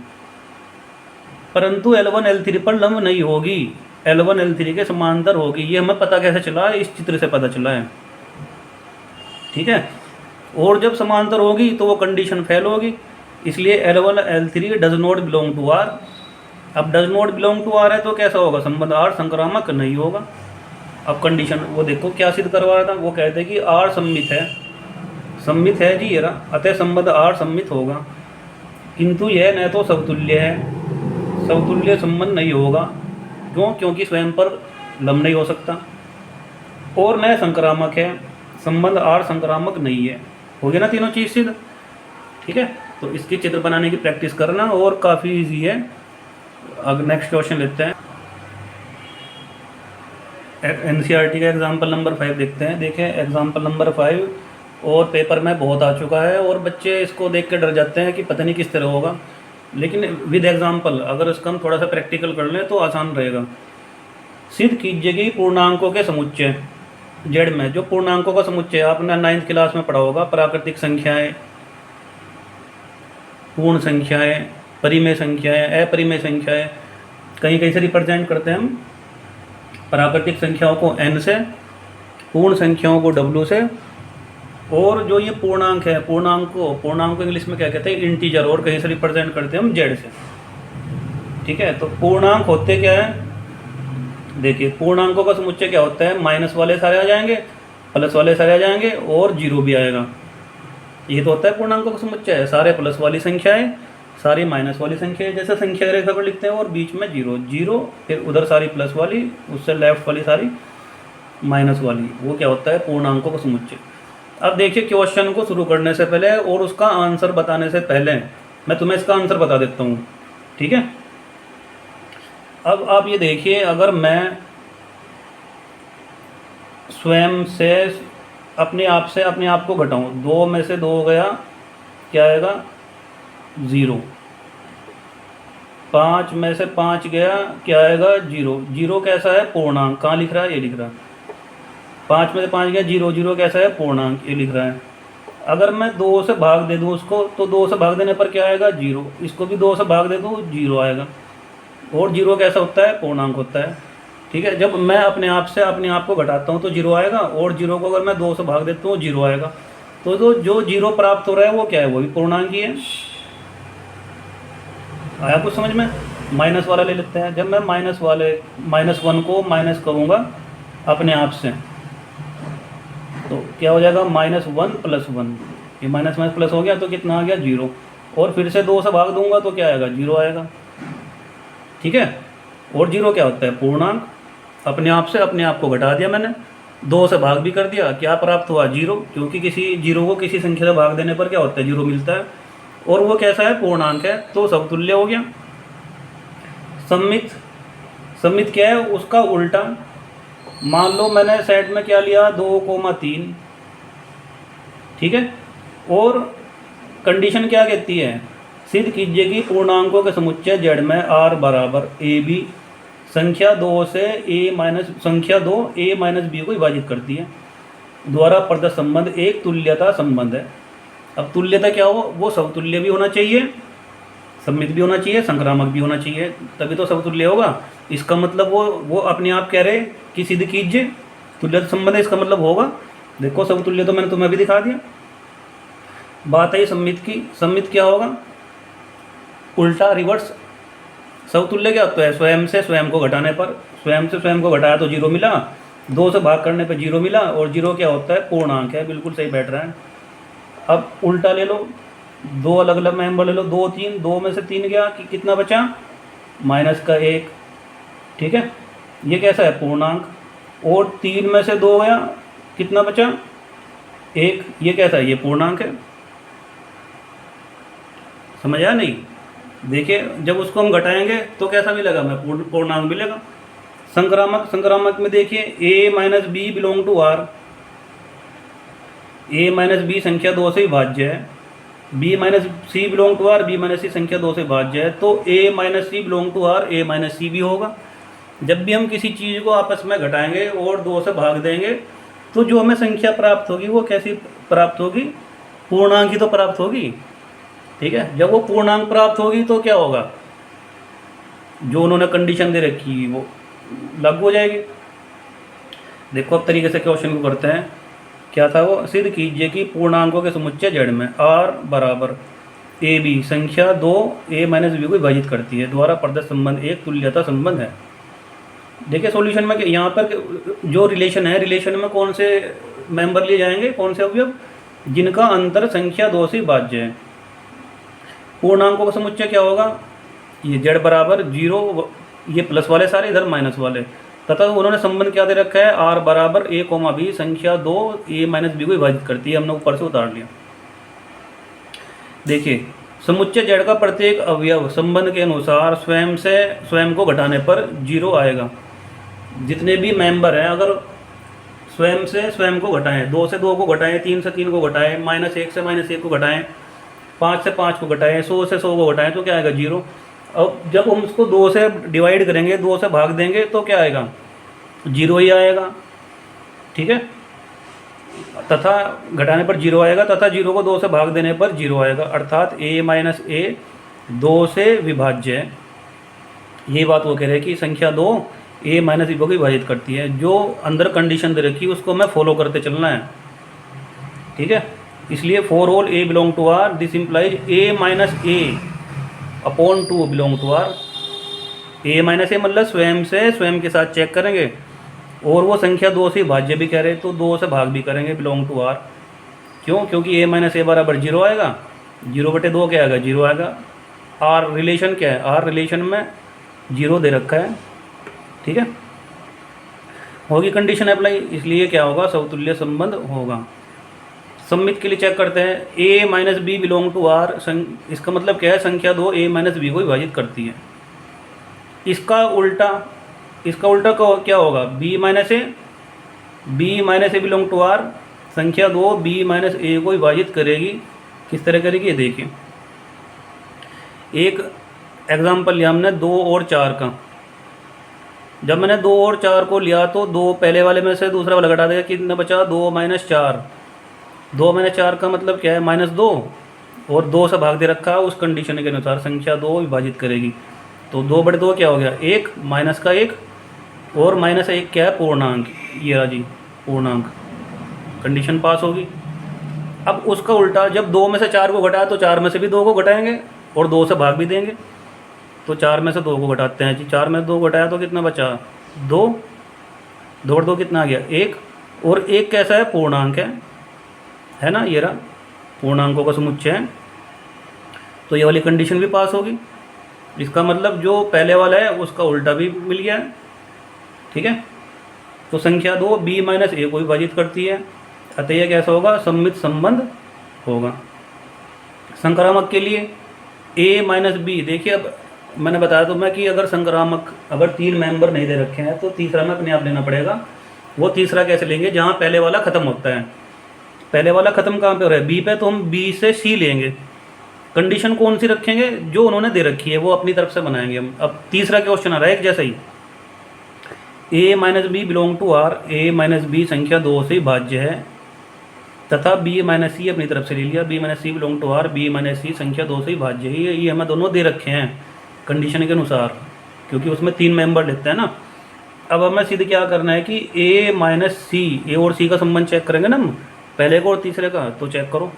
परंतु L1 L3 पर लंब नहीं होगी, L1 L3 के समांतर होगी। ये हमें पता कैसे चला, इस चित्र से पता चला है। ठीक है, और जब समांतर होगी तो वो कंडीशन फेल होगी, इसलिए L1 L3 does not belong to R। अब does not belong to R है तो कैसा होगा, संबंध R संक्रामक नहीं होगा। अब कंडीशन वो देखो क्या सिद्ध करवा रहा था, वो कहते हैं कि R सम्मित है, सम्मित है जी ये रहा, अतः संबंध R सम्मित होगा। किंतु यह न तो समतुल्य है, समतुल्य संबंध नहीं होगा। क्यों, क्योंकि स्वयं पर लंब नहीं हो सकता, और न संक्रामक है, संबंध R संक्रामक नहीं है। हो गया ना तीनों चीज़ सिद्ध। ठीक है, तो इसकी चित्र बनाने की प्रैक्टिस करना, और काफ़ी इजी है। अब नेक्स्ट क्वेश्चन लेते हैं, NCERT का एग्जाम्पल नंबर 5 देखते हैं। देखें एग्जाम्पल नंबर 5 और पेपर में बहुत आ चुका है, और बच्चे इसको देख के डर जाते हैं कि पता नहीं किस तरह होगा, लेकिन विद एग्जाम्पल अगर इसका हम थोड़ा सा प्रैक्टिकल कर लें तो आसान रहेगा। सिद्ध कीजिए कि पूर्णांकों के समुच्चय जेड में, जो पूर्णांकों का समुच्चय आपने 9th क्लास में पढ़ा होगा, प्राकृतिक संख्याएं, पूर्ण संख्याएं, परिमेय संख्याएं, अपरिमेय संख्याएं, कहीं कहीं से रिप्रेजेंट करते हैं हम प्राकृतिक संख्याओं को n से, पूर्ण संख्याओं को w से, और जो ये पूर्णांक है, पूर्णांक को इंग्लिश में क्या कहते हैं, इंटीजर, और कहीं से रिप्रेजेंट करते हैं हम z से। ठीक है, तो पूर्णांक होते क्या है, देखिए पूर्णांकों का समुच्चय क्या होता है, माइनस वाले सारे आ जाएंगे, प्लस वाले सारे आ जाएंगे, और जीरो भी आएगा। ये तो होता है पूर्णांकों का समुच्चय, सारे प्लस वाली संख्याएं, सारी माइनस वाली संख्या, जैसे संख्या रेखा पर लिखते हैं, और बीच में जीरो जीरो, फिर उधर सारी प्लस वाली, उससे लेफ्ट वाली सारी माइनस वाली, वो क्या होता है, पूर्णांकों का समुच्चय। अब देखिए क्वेश्चन को शुरू करने से पहले और उसका आंसर बताने से पहले मैं तुम्हें इसका आंसर बता देता हूँ। ठीक है, अब आप ये देखिए, अगर मैं स्वयं से अपने आप को घटाऊँ, 2 में से 2 गया, क्या आएगा, 0। 5 में से 5 गया, क्या आएगा, 0। 0 कैसा है, पूर्णांक, कहाँ लिख रहा है, ये लिख रहा है। 5 में से 5 गया, 0, 0 कैसा है, पूर्णांक, ये लिख रहा है। अगर मैं 2 से भाग दे दूँ उसको, तो 2 से भाग देने पर क्या आएगा, 0। इसको भी 2 से भाग दे दूँ, 0 आएगा। और 0 कैसा होता है, पूर्णांक होता है। ठीक है, जब मैं अपने आप को घटाता हूँ तो 0 आएगा, और 0 को अगर मैं 2 से भाग देता हूँ 0 आएगा। तो जो 0 प्राप्त हो रहा है वो क्या है, वो भी पूर्णांक ही है। आया कुछ समझ में। माइनस वाला ले लेते हैं, जब मैं -1 को माइनस करूँगा अपने आप से, तो क्या हो जाएगा, -1 + 1, ये माइनस माइनस प्लस हो गया, तो कितना आ गया, 0। और फिर से 2 से भाग दूंगा तो क्या आएगा, 0 आएगा। ठीक है, और 0 क्या होता है, पूर्णांक। अपने आप को घटा दिया मैंने, 2 से भाग भी कर दिया, क्या प्राप्त हुआ, 0, क्योंकि किसी 0 को किसी संख्या से भाग देने पर क्या होता है, 0 मिलता है, और वो कैसा है, पूर्णांक है, तो समतुल्य हो गया। सम्मित क्या है, उसका उल्टा। मान लो मैंने सेट में क्या लिया, 2,3। ठीक है, और कंडीशन क्या कहती है, सिद्ध कीजिए कि पूर्णांकों के समुच्चय z में r बराबर ab संख्या 2 a माइनस b को विभाजित करती है, द्वारा प्रदत्त संबंध एक तुल्यता संबंध है। अब तुल्यता क्या हो, वो समतुल्य भी होना चाहिए, सम्मित भी होना चाहिए, संक्रामक भी होना चाहिए, तभी तो समतुल्य होगा। इसका मतलब वो अपने आप कह रहे कि सिद्ध कीजिए तुल्यता संबंध है, इसका मतलब होगा। देखो समतुल्य तो मैंने तुम्हें भी दिखा दिया। बात है सम्मित की, सम्मित क्या होगा, उल्टा, रिवर्स। समतुल्य क्या होता है, स्वयं से स्वयं को घटाने पर, स्वयं से स्वयं को घटाया तो 0 मिला, 2 से भाग करने पर 0 मिला, और 0 क्या होता है, पूर्णांक है, बिल्कुल सही बैठ रहा है। अब उल्टा ले लो, 2 अलग अलग मेंबर ले लो, 2 3, 2 में से 3 गया, कि कितना बचा, -1। ठीक है, ये कैसा है, पूर्णांक। और 3 में से 2 गया, कितना बचा, 1, ये कैसा है, ये पूर्णांक है। समझ आया नहीं, देखिए जब उसको हम घटाएंगे तो कैसा मिलेगा, मैं पूर्णांक मिलेगा। संक्रामक, संक्रामक में देखिए A minus B belong to R, A minus B संख्या 2 से विभाज्य है, B minus C belong to R, B minus C संख्या 2 से विभाज्य है, तो A minus C belong to R, A minus C भी होगा। जब भी हम किसी चीज़ को आपस में घटाएंगे और 2 से भाग देंगे तो जो हमें संख्या प्राप्त होगी वो कैसी प्राप्त होगी, पूर्णांक ही तो प्राप्त होगी। ठीक है, जब वो पूर्णांक प्राप्त होगी तो क्या होगा, जो उन्होंने कंडीशन दे रखी वो लागू हो जाएगी। देखो अब तरीके से क्वेश्चन को करते हैं। क्या था वो, सिद्ध कीजिए कि पूर्णांकों के समुच्चय जेड में आर बराबर ए बी संख्या 2 ए माइनस बी को विभाजित करती है द्वारा प्रदत्त संबंध एक तुल्यता संबंध है। देखिए सॉल्यूशन में यहाँ पर जो रिलेशन है, रिलेशन में कौन से मेंबर लिए जाएंगे, कौन से अवयव, जिनका अंतर संख्या 2 से विभाज्य है। पूर्णांकों का समुच्चय क्या होगा, ये जेड बराबर 0, ये प्लस वाले सारे, इधर माइनस वाले, तथा उन्होंने संबंध क्या दे रखा है, आर बराबर ए कोमा बी संख्या 2 ए माइनस बी को विभाजित करती है, हमने ऊपर से उतार लिया। देखिए समुच्चय जेड का प्रत्येक अवयव संबंध के अनुसार स्वयं को घटाने पर 0 आएगा। जितने भी मेंबर हैं अगर स्वयं से स्वयं को घटाएं, 2 से 2 को घटाएं, 3 से 3 को घटाएं, -1 से -1 को घटाएं, 5 से 5 को घटाएं, 100 से 100 को घटाएं तो क्या आएगा, 0। अब जब हम उसको 2 से डिवाइड करेंगे, 2 से भाग देंगे तो क्या आएगा, 0 ही आएगा। ठीक है, तथा घटाने पर 0 आएगा, तथा 0 को 2 से भाग देने पर 0 आएगा, अर्थात a माइनस ए 2 से विभाज्य है। ये बात वो कह रहे हैं कि संख्या 2 a माइनस बी को विभाजित करती है। जो अंदर कंडीशन दे रखी है उसको हमें फॉलो करते चलना है। ठीक है, इसलिए for all a belong to R this implies a minus A upon 2 belong to R. a minus A मतलब स्वयं से स्वयं के साथ चेक करेंगे, और वो संख्या 2 से भाज्य भी कह रहे तो 2 से भाग भी करेंगे बिलोंग टू आर। क्यों, क्योंकि a माइनस ए बराबर 0 आएगा, 0/2 क्या आएगा, 0 आएगा। आर रिलेशन क्या है, आर रिलेशन में 0 दे रखा है। ठीक है, होगी कंडीशन अप्लाई, इसलिए क्या होगा, समतुल्य संबंध होगा। सम्मित के लिए चेक करते हैं, a minus B belong to R, इसका मतलब क्या है, संख्या 2 a माइनस बी को विभाजित करती है। इसका उल्टा क्या होगा, b minus A belong to R, संख्या 2 b माइनस ए को विभाजित करेगी। किस तरह करेगी, ये देखिए। एक एग्जाम्पल लिया हमने 2 और 4 का। जब मैंने 2 और 4 को लिया तो 2 पहले वाले में से दूसरा वाला घटा देगा, कितना बचा, 2 माइनस 4। 2 माइनस 4 का मतलब क्या है, -2, और 2 से भाग दे रखा है, उस कंडीशन के अनुसार संख्या 2 विभाजित करेगी। तो 2/2 क्या हो गया, 1 माइनस का 1, और -1 क्या है, पूर्णांक, ये रहा जी पूर्णांक, कंडीशन पास होगी। अब उसका उल्टा, जब 2 में से 4 को घटाया तो 4 में से भी 2 को घटाएंगे और 2 से भाग भी देंगे। तो 4 में से 2 को घटाते हैं जी, 4 में से 2 को घटाया तो कितना बचा, 2, 2/2 कितना आ गया, 1, और 1 कैसा है, पूर्णांक है ना, ये रहा पूर्णांकों का समुच्चय है। तो ये वाली कंडीशन भी पास होगी। इसका मतलब जो पहले वाला है उसका उल्टा भी मिल गया है। ठीक है, तो संख्या 2 b माइनस ए को विभाजित करती है, अतः यह कैसा होगा, सम्मित संबंध होगा। संक्रामक के लिए a माइनस बी, देखिए अब मैंने बताया तो मैं कि अगर संक्रामक अगर 3 मेंबर नहीं दे रखे हैं तो तीसरा में अपने आप लेना पड़ेगा। वो तीसरा कैसे लेंगे, जहाँ पहले वाला ख़त्म होता है। पहले वाला ख़त्म कहाँ पे हो रहा है, b पे, तो हम b से c लेंगे। कंडीशन कौन सी रखेंगे, जो उन्होंने दे रखी है वो अपनी तरफ से बनाएंगे हम। अब तीसरा क्वेश्चन आ रहा है एक जैसा ही, a minus B belong to R, a minus B संख्या 2 से भाज्य है, तथा b माइनस सी अपनी तरफ से ले लिया, b minus C belong to R, b minus C संख्या 2 से भाज्य है। ये हमें दोनों दे रखे हैं कंडीशन के अनुसार, क्योंकि उसमें 3 मेंबर लेते हैं ना। अब हमें सीधे क्या करना है कि a माइनस सी, ए और सी का संबंध चेक करेंगे ना हम, पहले को और तीसरे का। तो चेक करो,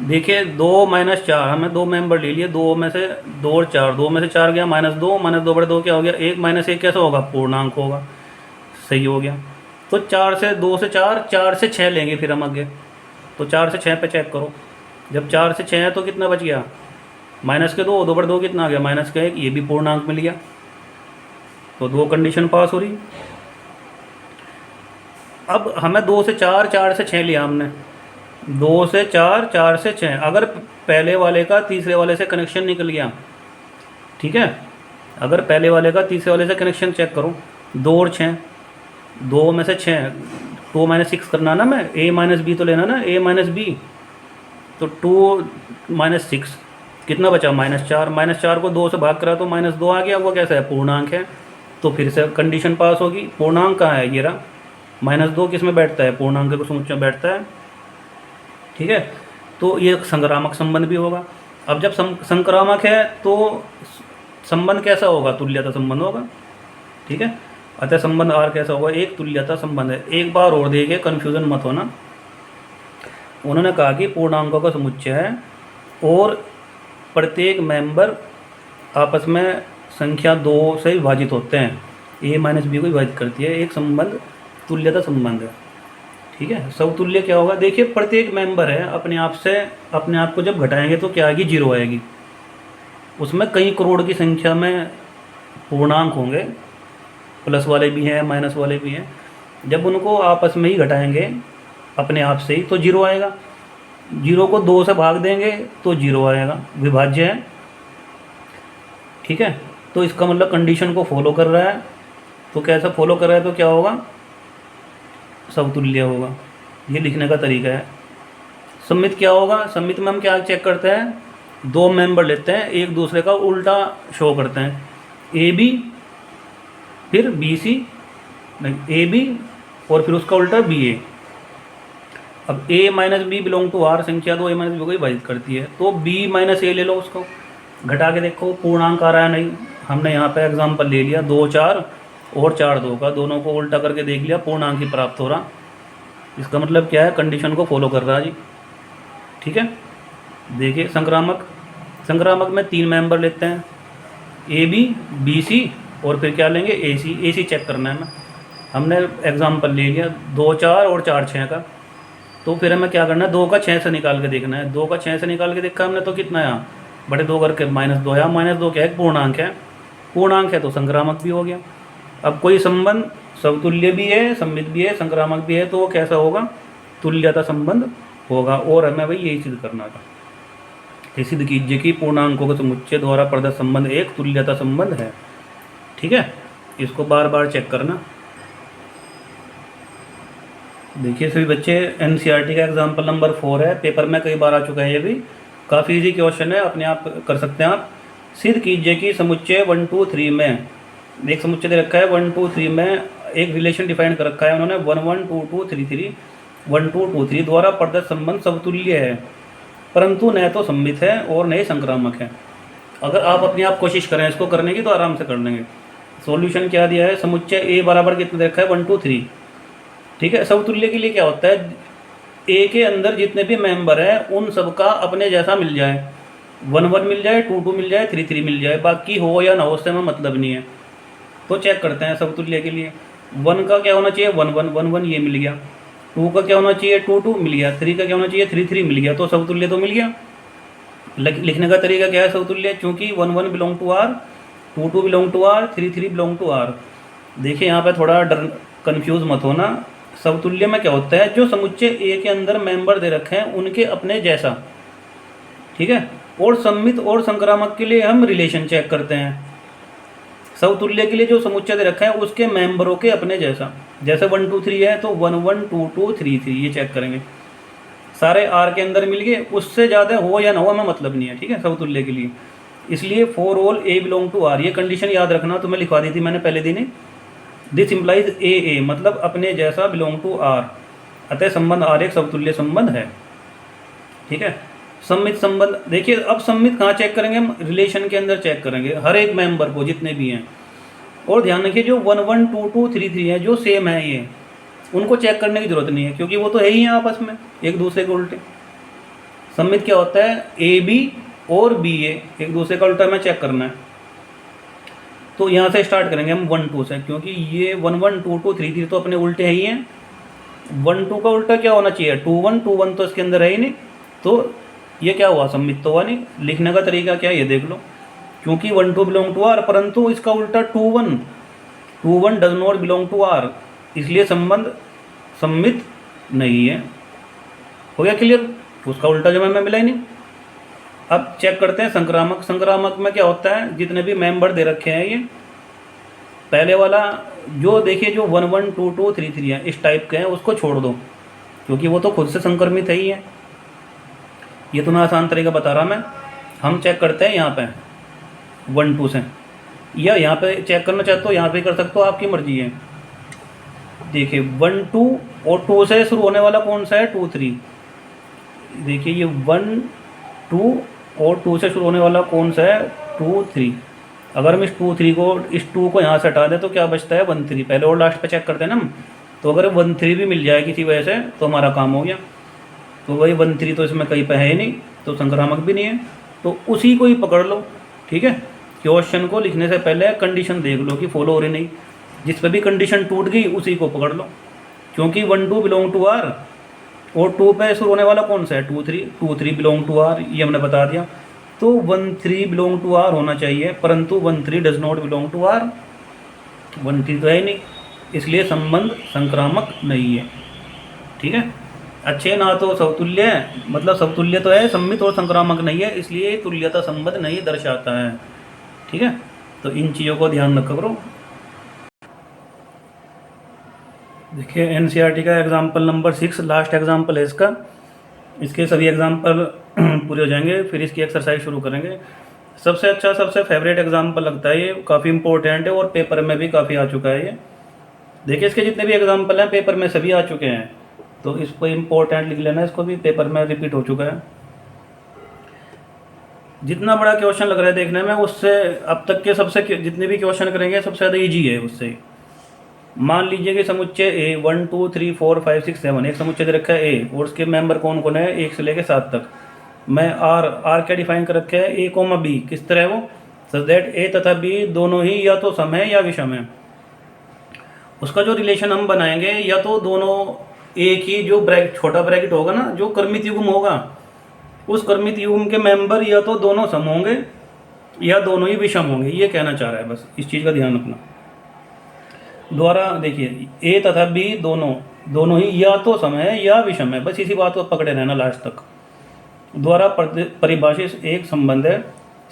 देखिए 2 माइनस 4, हमें 2 मेंबर ले लिए, 2 में से 2 और 4, 2 में से 4 गया -2, -2/2 क्या हो गया, 1 माइनस 1 कैसा होगा, पूर्णांक होगा। सही हो गया। तो 4 से 2 से 4, 4 से 6 लेंगे फिर हम आगे। तो 4 से 6 पे चेक करो, जब 4 से 6 है तो कितना बच गया, -2, 2/2 कितना आ गया, -1, ये भी पूर्णांक मिल गया। तो 2 कंडीशन पास हो रही। अब हमें 2 से 4, 4 से 6 लिया हमने, 2 से 4, 4 से 6। अगर पहले वाले का तीसरे वाले से कनेक्शन निकल गया, ठीक है, अगर पहले वाले का तीसरे वाले से कनेक्शन चेक करो, 2 और 6, 2 में से 6, 2 माइनस 6 करना ना, मैं a माइनस बी तो लेना ना, a माइनस बी, तो 2 माइनस 6 कितना बचा, -4, -4 को 2 से भाग करा तो -2 आ गया, वो कैसा है, पूर्णांक है, तो फिर से कंडीशन पास होगी। पूर्णांक कहाँ है, ये रहा, -2 किस में बैठता है, पूर्णांक के समुच्चय में बैठता है, ठीक है, तो ये संक्रामक संबंध भी होगा। अब जब संक्रामक है तो संबंध कैसा होगा, तुल्यता संबंध होगा, ठीक है। अतः संबंध आर कैसा होगा, एक तुल्यता संबंध है। एक बार और देखिए, कन्फ्यूजन मत होना, उन्होंने कहा कि पूर्णांकों का समुच्चय है और प्रत्येक मेंबर आपस में संख्या 2 से विभाजित होते हैं, a माइनस बी को विभाजित करती है, एक संबंध तुल्यता संबंध है, ठीक है। समतुल्य क्या होगा, देखिए प्रत्येक मेंबर है अपने आप से, अपने आप को जब घटाएंगे तो क्या आएगी, 0 आएगी, उसमें कई करोड़ की संख्या में पूर्णांक होंगे, प्लस वाले भी हैं माइनस वाले भी हैं, जब उनको आपस में ही घटाएंगे अपने आप से ही तो 0 आएगा, 0 को 2 से भाग देंगे तो 0 आएगा, विभाज्य है, ठीक है। तो इसका मतलब कंडीशन को फॉलो कर रहा है, तो कैसा फॉलो कर रहा है, तो क्या होगा, समतुल्य होगा, ये लिखने का तरीका है। सम्मित क्या होगा, सम्मित में हम क्या चेक करते हैं, 2 मेंबर लेते हैं, एक दूसरे का उल्टा शो करते हैं, ए बी फिर बी सी, ए बी और फिर उसका उल्टा बी ए। अब a minus B belong to R, संख्या 2 a माइनस बी को विभाजित करती है, तो b माइनस ए ले लो, उसको घटा के देखो पूर्णांक आ रहा है नहीं, हमने यहाँ पे एग्जाम्पल ले लिया 2 4 और 4 2 का, दोनों को उल्टा करके देख लिया, पूर्णांक ही प्राप्त हो रहा। इसका मतलब क्या है, कंडीशन को फॉलो कर रहा है जी, ठीक है। देखिए संक्रामक, संक्रामक में 3 मेंबर लेते हैं, ए बी बी सी और फिर क्या लेंगे, ए सी चेक करना है ना, हमने एग्जाम्पल ले लिया 2 4 और 4 6 का, तो फिर हमें क्या करना है, 2 का 6 से निकाल के देखना है, 2 का 6 से निकाल के देखा हमने तो कितना यहाँ, बड़े 2 करके -2 है, -2 क्या है, पूर्णांक है, पूर्णांक है तो संक्रामक भी हो गया। अब कोई संबंध समतुल्य भी है, सम्मित भी है, संक्रामक भी है, तो वो कैसा होगा, तुल्यता संबंध होगा, और हमें भाई यही सिद्ध करना था। ये सिद्ध कीजिए कि पूर्णांकों के समुच्चय द्वारा प्रदत्त संबंध एक तुल्यता संबंध है, ठीक है। इसको बार बार चेक करना। देखिए सभी बच्चे, एनसीईआरटी का एग्जाम्पल नंबर 4 है, पेपर में कई बार आ चुका है, ये भी काफ़ी इजी क्वेश्चन है, अपने आप कर सकते हैं आप। सिद्ध कीजिए कि समुच्चय 1 2 3 में, एक समुच्चय दे रखा है 1 2 3 में, एक रिलेशन डिफाइन कर रखा है उन्होंने 1 1 2 2 3 3 1 2 2 3 द्वारा प्रदत्त संबंध समतुल्य है, परंतु न तो सम्मित है और न ही संक्रामक है। अगर आप अपनी आप कोशिश करें इसको करने की तो आराम से कर लेंगे। सॉल्यूशन क्या दिया है, समुच्चय ए बराबर कितना देखा है, 1 2 3, ठीक है। समतुल्य के लिए क्या होता है, ए के अंदर जितने भी मेंबर हैं उन सबका अपने जैसा मिल जाए, 1 1 मिल जाए, 2 2 मिल जाए, 3 3 मिल जाए, बाकी हो या ना हो उससे हमें मतलब नहीं है। तो चेक करते हैं समतुल्य के लिए, 1 का क्या होना चाहिए, 1 1 1 1 ये मिल गया, 2 का क्या होना चाहिए, 2 2 मिल गया, 3 का क्या होना चाहिए, 3 3 मिल गया, तो समतुल्य तो मिल गया। लिखने का तरीका क्या है समतुल्य, क्योंकि 1 1 belong to R, 2 2 belong to R, 3 3 belong to R. देखिए यहाँ पे थोड़ा कन्फ्यूज मत होना, समतुल्य में क्या होता है, जो समुच्चय ए के अंदर मेंबर दे रखे हैं उनके अपने जैसा, ठीक है। और सम्मित और संक्रामक के लिए हम रिलेशन चेक करते हैं, समतुल्य के लिए जो समुच्चय दे रखा है उसके मेंबरों के अपने जैसा, जैसे 1 2 3 है तो 1 1 2 2 3 3 ये चेक करेंगे, सारे आर के अंदर मिल गए, उससे ज़्यादा हो या ना हो हमें मतलब नहीं है, ठीक है, समतुल्य के लिए। इसलिए for all A belong to R, ये कंडीशन याद रखना, तो मैं लिखवा दी थी मैंने पहले दिन ही। दिस इम्प्लाइज ए मतलब अपने जैसा बिलोंग टू आर, अतः संबंध आर एक समतुल्य संबंध है, ठीक है। सम्मित संबंध, देखिए अब सम्मित कहाँ चेक करेंगे हम, रिलेशन के अंदर चेक करेंगे हर एक मेंबर को जितने भी हैं, और ध्यान रखिए जो 1 1 2 2 3 3 है जो सेम है, ये उनको चेक करने की जरूरत नहीं है क्योंकि वो तो है ही हैं आपस में एक दूसरे के उल्टे। सम्मित क्या होता है, ए बी और बी ए एक दूसरे का उल्टा में चेक करना है, तो यहाँ से स्टार्ट करेंगे हम 1 2 से, क्योंकि ये 1 1 2 2 3 3 तो अपने उल्टे ही हैं, 1 2 का उल्टा क्या होना चाहिए, 2 1 2 1 तो इसके अंदर है ही नहीं, तो ये क्या हुआ, सम्मित तो हुआ नहीं। लिखने का तरीका क्या है ये देख लो, क्योंकि 1 2 बिलोंग टू आर, परंतु इसका उल्टा 2 1 does not belong to R, इसलिए संबंध सम्मित नहीं है। हो गया क्लियर, उसका उल्टा जो हमें मिला ही नहीं। अब चेक करते हैं संक्रामक। संक्रामक में क्या होता है, जितने भी मेंबर दे रखे हैं, ये पहले वाला जो देखिए जो 1 1 2 2 3 3 है, इस टाइप के हैं, उसको छोड़ दो, क्योंकि वो तो खुद से संक्रमित है ही है। ये तो मैं आसान तरीका बता रहा मैं। हम चेक करते हैं यहाँ पे 1 2 से, या यहाँ पे चेक करना चाहते हो यहाँ पे कर सकते हो, आपकी मर्जी है। देखिए 1 2 और 2 से शुरू होने वाला कौन सा है, 2 3। देखिए ये 1 2 और 2 से शुरू होने वाला कौन सा है, 2 3। अगर हम इस 2 3 को, इस 2 को यहाँ से हटा दें तो क्या बचता है, 1 3। पहले और लास्ट पे चेक करते हैं ना हम। तो अगर 1 3 भी मिल जाए किसी वजह से तो हमारा काम हो गया। तो वही 1 3 तो इसमें कहीं पे है ही नहीं, तो संक्रामक भी नहीं है, तो उसी को ही पकड़ लो। ठीक है, क्वेश्चन को लिखने से पहले कंडीशन देख लो कि फॉलो हो रही नहीं। जिस पे भी कंडीशन टूट गई उसी को पकड़ लो, क्योंकि 1 2 बिलोंग टू आर और 2 पे शुरू होने वाला कौन सा है, 2 3। 2 3 बिलोंग टू आर, ये हमने बता दिया। तो 1 3 बिलोंग टू आर होना चाहिए, परंतु 1 3 does not belong to R. 1 3 तो है ही नहीं, इसलिए संबंध संक्रामक नहीं है। ठीक है, अच्छे ना तो समतुल्य है, मतलब समतुल्य तो है सम्मित और संक्रामक नहीं है, इसलिए तुल्यता संबंध नहीं दर्शाता है। ठीक है, तो इन चीज़ों को ध्यान रखा करो। देखिए एनसीईआरटी का एग्जाम्पल नंबर 6 लास्ट एग्जाम्पल है इसका। इसके सभी एग्जाम्पल पूरे हो जाएंगे, फिर इसकी एक्सरसाइज शुरू करेंगे। सबसे अच्छा, सबसे फेवरेट एग्जाम्पल लगता है ये, काफ़ी इंपॉर्टेंट है और पेपर में भी काफ़ी आ चुका है ये। देखिए इसके जितने भी एग्जाम्पल हैं पेपर में सभी आ चुके हैं, तो इसको इम्पोर्टेंट लिख लेना, इसको भी पेपर में रिपीट हो चुका है। जितना बड़ा क्वेश्चन लग रहा है देखने में, उससे अब तक के सबसे जितने भी क्वेश्चन करेंगे सबसे ज़्यादा ईजी है उससे। मान लीजिए कि समुच्चय ए 1 2 3 4 5 6 7, एक समुच्चय दे रखा है ए और उसके मेंबर कौन कौन है 1 से लेकर 7 तक। मैं आर क्या डिफाइन कर रखा है, ए कोमा बी, किस तरह है वो, सच दैट ए तथा बी दोनों ही या तो सम है या विषम है। उसका जो रिलेशन हम बनाएंगे, या तो दोनों एक ही जो ब्रैकेट छोटा ब्रैकेट होगा ना, जो क्रमित युग्म होगा, उस क्रमित युग्म के मेंबर या तो दोनों सम होंगे या दोनों ही विषम होंगे, ये कहना चाह रहा है। बस इस चीज़ का ध्यान रखना। द्वारा देखिए ए तथा बी दोनों ही या तो सम है या विषम है, बस इसी बात को पकड़े रहना लास्ट तक। द्वारा परिभाषित एक संबंध है,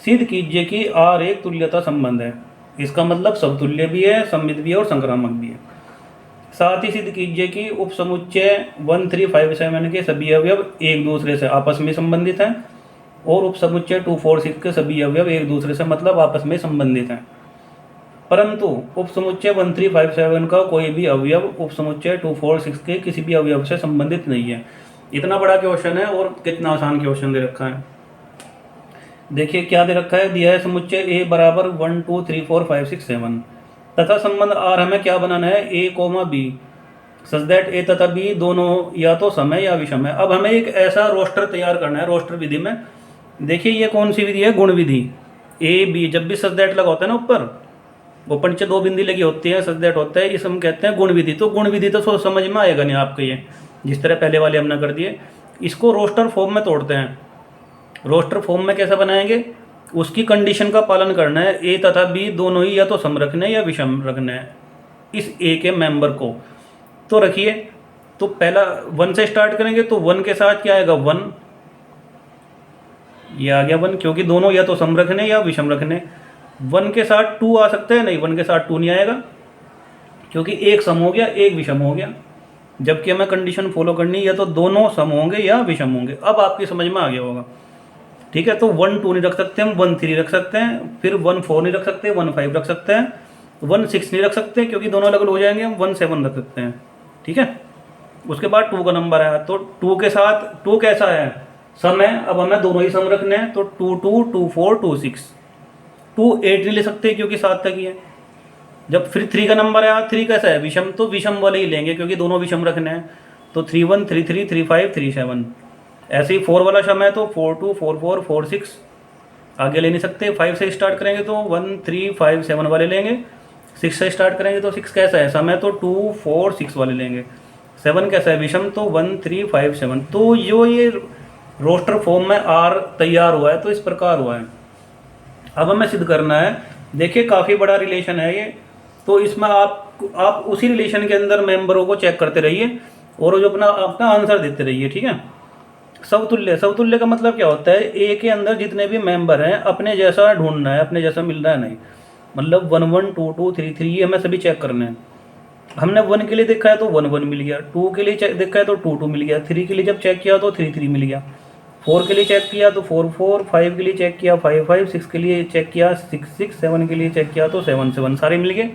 सिद्ध कीजिए कि आर एक तुल्यता संबंध है। इसका मतलब समतुल्य भी है, सम्मित भी है और संक्रामक भी है। साथ ही सिद्ध कीजिए कि उपसमुच्चय 1 3 5 7 के सभी अवयव एक दूसरे से आपस में संबंधित हैं और उपसमुच्चय 2 4 6 के सभी अवयव एक दूसरे से मतलब आपस में संबंधित हैं, परंतु उपसमुच्चय 1 3 5 7 का कोई भी अवयव उपसमुच्चय 2 4 6 के किसी भी अवयव से संबंधित नहीं है। इतना बड़ा क्वेश्चन है और कितना आसान क्वेश्चन दे रखा है। देखिए क्या दे रखा है, दिया है समुच्चय ए बराबर 1 2 3 4 5 6 7 तथा संबंध आर हमें क्या बनाना है, ए कोमा बी, सच दैट ए तथा बी दोनों या तो सम है या विषम है। अब हमें एक ऐसा रोस्टर तैयार करना है। रोस्टर विधि में देखिए ये कौन सी विधि है, गुण विधि। ए बी जब भी सच दैट लगा होता है ना ऊपर, ऊपर नीचे 2 बिंदी लगी होती है, सच दैट होता है, इस हम कहते हैं गुण विधि। तो गुण विधि तो समझ में आएगा नहीं आपको, ये जिस तरह पहले वाले हमने कर दिए। इसको रोस्टर फॉर्म में तोड़ते हैं। रोस्टर फॉर्म में कैसे बनाएंगे, उसकी कंडीशन का पालन करना है, ए तथा बी दोनों ही या तो सम रखना है या विषम रखना है इस ए के मेंबर को। तो रखिए, तो पहला 1 से स्टार्ट करेंगे, तो 1 के साथ क्या आएगा 1, ये आ गया 1, क्योंकि दोनों या तो सम रखने या विषम रखने। 1 के साथ 2 आ सकते हैं, नहीं 1 के साथ 2 नहीं आएगा, क्योंकि एक सम हो गया एक विषम हो गया। जबकि हमें कंडीशन फॉलो करनी या तो दोनों सम होंगे या विषम होंगे। अब आपकी समझ में आ गया होगा। ठीक है, तो 1 2 नहीं रख सकते हम, 1 3 रख सकते हैं, फिर 1 4 नहीं रख सकते, 1 5 रख सकते हैं, 1 6 नहीं रख सकते क्योंकि दोनों अलग हो जाएंगे, हम 1 7 रख सकते हैं। ठीक है, उसके बाद 2 का नंबर आया, तो 2 के साथ 2 कैसा है, सम है। अब हमें दोनों ही सम रखने हैं, तो 2 2 2 4 2 6। 2 8 नहीं ले सकते क्योंकि 7 तक ही है। जब फिर 3 का नंबर आया, 3 कैसा है विषम, तो विषम वाले ही लेंगे क्योंकि दोनों विषम रखने हैं, तो 3 1 3 3 3 5 3 7। ऐसे ही 4 वाला सम है तो 4 2 4 4 4 6, आगे ले नहीं सकते। 5 से स्टार्ट करेंगे तो 1 3 5 7 वाले लेंगे। 6 से स्टार्ट करेंगे तो 6 कैसा है, सम है तो 2 4 6 वाले लेंगे। 7 कैसा है विषम, तो 1 3 5 7। तो जो ये रोस्टर फॉर्म में आर तैयार हुआ है तो इस प्रकार हुआ है। अब हमें सिद्ध करना है। देखिए काफ़ी बड़ा रिलेशन है ये, तो इसमें आप उसी रिलेशन के अंदर मेंबरों को चेक करते रहिए और जो अपना आंसर देते रहिए। ठीक है, समतुल्य, समतुल्य का मतलब क्या होता है, ए के अंदर जितने भी मेंबर हैं अपने जैसा ढूंढना है, अपने जैसा मिल रहा है नहीं। मतलब 1 1 2 2 3 3 ये हमें सभी चेक करने हैं। हमने 1 के लिए देखा है तो 1 1 मिल गया, 2 के लिए देखा है तो 2 2 मिल गया, 3 के लिए जब चेक किया तो 3 3 मिल गया, 4 के लिए चेक किया तो 4 4, 5 के लिए चेक किया 5 5, 6 के लिए चेक किया 6 6, 7 के लिए चेक किया तो 7 7, सारे मिल गए,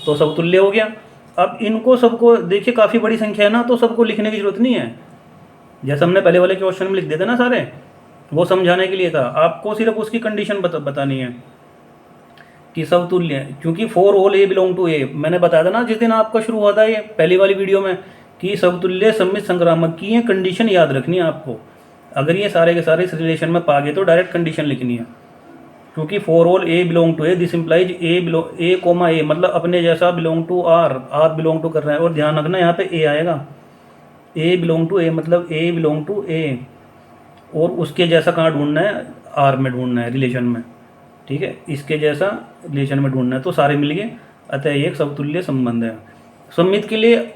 तो समतुल्य हो गया। अब इनको सबको देखिए, काफ़ी बड़ी संख्या है ना, तो सबको लिखने की जरूरत नहीं है। जैसे हमने पहले वाले क्वेश्चन में लिख देते ना सारे, वो समझाने के लिए था, आपको सिर्फ उसकी कंडीशन बतानी है कि समतुल्य है। क्योंकि for all A belong to A, मैंने बताया था ना जिस दिन आपका शुरू हुआ था ये पहली वाली वीडियो में, कि समतुल्य सममित संक्रामक की ये कंडीशन याद रखनी है आपको। अगर ये सारे के सारे इस रिलेशन में पा गए तो डायरेक्ट कंडीशन लिखनी है। क्योंकि for all A belong to A, this implies A comma A, मतलब अपने जैसा belong to R, R belong to कर रहा है। और ध्यान रखना यहाँ पे ए आएगा, ए बिलोंग टू ए मतलब ए बिलोंग टू ए, और उसके जैसा कहाँ ढूंढना है, आर में ढूंढना है रिलेशन में। ठीक है, इसके जैसा रिलेशन में ढूंढना है, तो सारे मिल गए, अतः ये एक समतुल्य संबंध है। सममित के लिए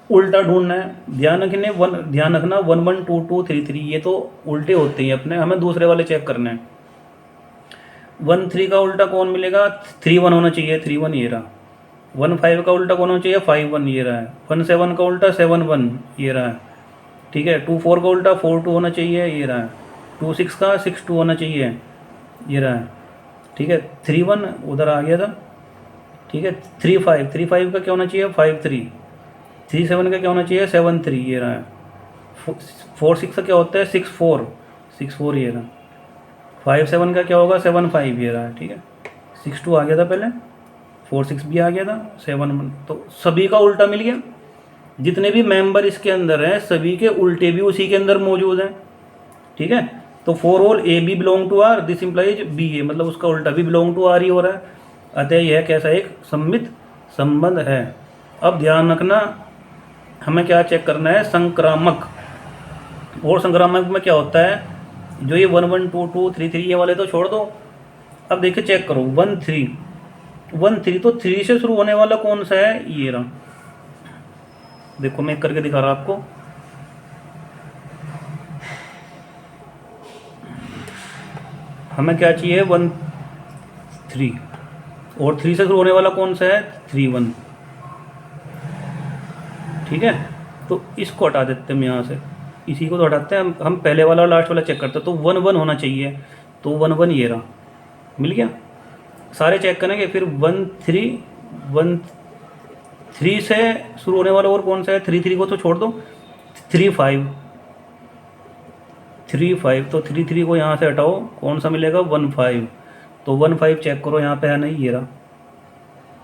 उल्टा ढूंढना है, ध्यान रखना 1 1 2 2 3 3 ये तो उल्टे होते हैं अपने, हमें दूसरे वाले चेक करने हैं। 1 3 का उल्टा कौन मिलेगा, 3 1 होना चाहिए, 3 1 ये रहा। 1 5 का उल्टा कौन होना चाहिए, 5 1 ये रहा है। 1 7 का उल्टा 7 1 ये रहा है। ठीक है, 2 4 का उल्टा 4 2 होना चाहिए, ये रहा है। 2 6 का 6 2 होना चाहिए, ये रहा है। ठीक है, 3 1 उधर आ गया था। ठीक है, 3 5 का क्या होना चाहिए, 5 3। 3 7 का क्या होना चाहिए, 7 3 ये रहा है। 4 6 का क्या होता है, 6 4 ये रहा। 5 7 का क्या होगा, 7 5 ये रहा है। ठीक है, 6 2 आ गया था पहले, 4 6 भी आ गया था, 7 1, तो सभी का उल्टा मिल गया। जितने भी मेंबर इसके अंदर हैं सभी के उल्टे भी उसी के अंदर मौजूद हैं। ठीक है, तो for all A B belong to R, this implies B A, मतलब उसका उल्टा भी बिलोंग टू आर ही हो रहा है। अतः यह कैसा एक सममित संबंध है। अब ध्यान रखना, हमें क्या चेक करना है, संक्रामक। और संक्रामक में क्या होता है, जो ये 1 1 2 2 3 3 ये वाले तो छोड़ दो। अब देखिए चेक करो, 1 3 तो 3 से शुरू होने वाला कौन सा है, ये रहा। देखो मैं करके दिखा रहा आपको, हमें क्या चाहिए, 1 3, और 3 से शुरू होने वाला कौन सा है, 3 1। ठीक है, तो इसको हटा देते हैं हम यहाँ से, इसी को तो हटाते हैं हम पहले वाला और लास्ट वाला चेक करते हैं। तो 1 1 होना चाहिए, तो 1 1 ये रहा, मिल गया। सारे चेक करेंगे, फिर 1 3 से शुरू होने वाला और कौन सा है, 3 3 को तो छोड़ दो, 3 5 तो 3 3 को यहाँ से हटाओ, कौन सा मिलेगा, 1 5, तो 1 5 चेक करो यहाँ पे है नहीं, ये रहा।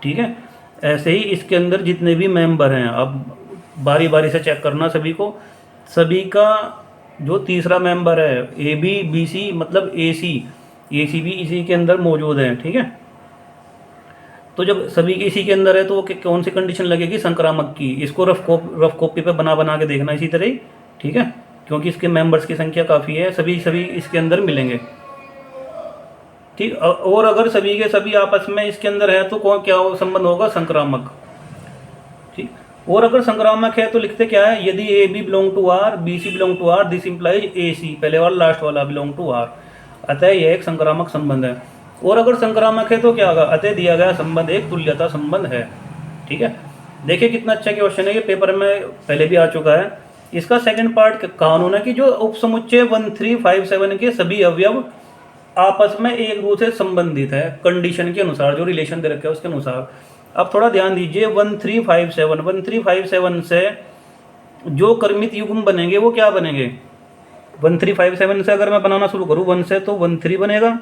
ठीक है, ऐसे ही इसके अंदर जितने भी मेंबर हैं, अब बारी बारी से चेक करना सभी को। सभी का जो तीसरा मेंबर है ए बी बी सी मतलब ए सी भी इसी के अंदर मौजूद है। ठीक है, तो जब सभी के इसी के अंदर है तो वो कौन सी कंडीशन लगेगी, संक्रामक की। इसको रफ कॉपी पे बना के देखना इसी तरह ही। ठीक है, क्योंकि इसके मेंबर्स की संख्या काफ़ी है, सभी इसके अंदर मिलेंगे। ठीक, और अगर सभी के सभी आपस में इसके अंदर है तो कौन क्या संबंध होगा, संक्रामक। ठीक, और अगर संक्रामक है तो लिखते क्या है, यदि A B belong to R, B C belong to R, this implies A C, पहले वाला लास्ट वाला बिलोंग टू आर, अतः यह एक संक्रामक संबंध है। और अगर संक्रामक है तो क्या होगा, अतः दिया गया संबंध एक तुल्यता संबंध है। ठीक है, देखिए कितना अच्छा क्वेश्चन है, ये पेपर में पहले भी आ चुका है। इसका सेकंड पार्ट कानून है कि जो उपसमुच्चय 1 3 5 7 के सभी अवयव आपस में एक दूसरे से संबंधित है, कंडीशन के अनुसार, जो रिलेशन दे रखे हैं उसके अनुसार। अब थोड़ा ध्यान दीजिए, 1 3 5 7 से जो क्रमित युग्म बनेंगे वो क्या बनेंगे, 1 3 5 7 से अगर मैं बनाना शुरू करूँ 1 से, तो 1 3 बनेगा,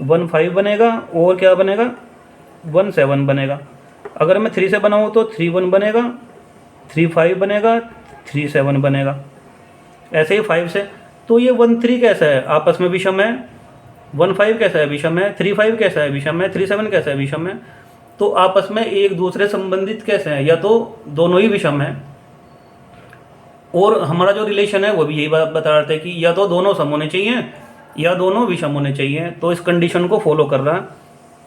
1 5 बनेगा, और क्या बनेगा, 1 7 बनेगा। अगर मैं 3 से बनाऊँ तो 3 1 बनेगा, 3 5 बनेगा, 3 7 बनेगा। ऐसे ही 5 से, तो ये 1 3 कैसा है, आपस में विषम है। 1 5 कैसा है, विषम है। 3 5 कैसा है, विषम है। 3 7 कैसा है, विषम है। तो आपस में एक दूसरे संबंधित कैसे हैं, या तो दोनों ही विषम है, और हमारा जो रिलेशन है वो भी यही बात बता रहे थे कि या तो दोनों सम होने चाहिए या दोनों विषम होने चाहिए। तो इस कंडीशन को फॉलो कर रहा है।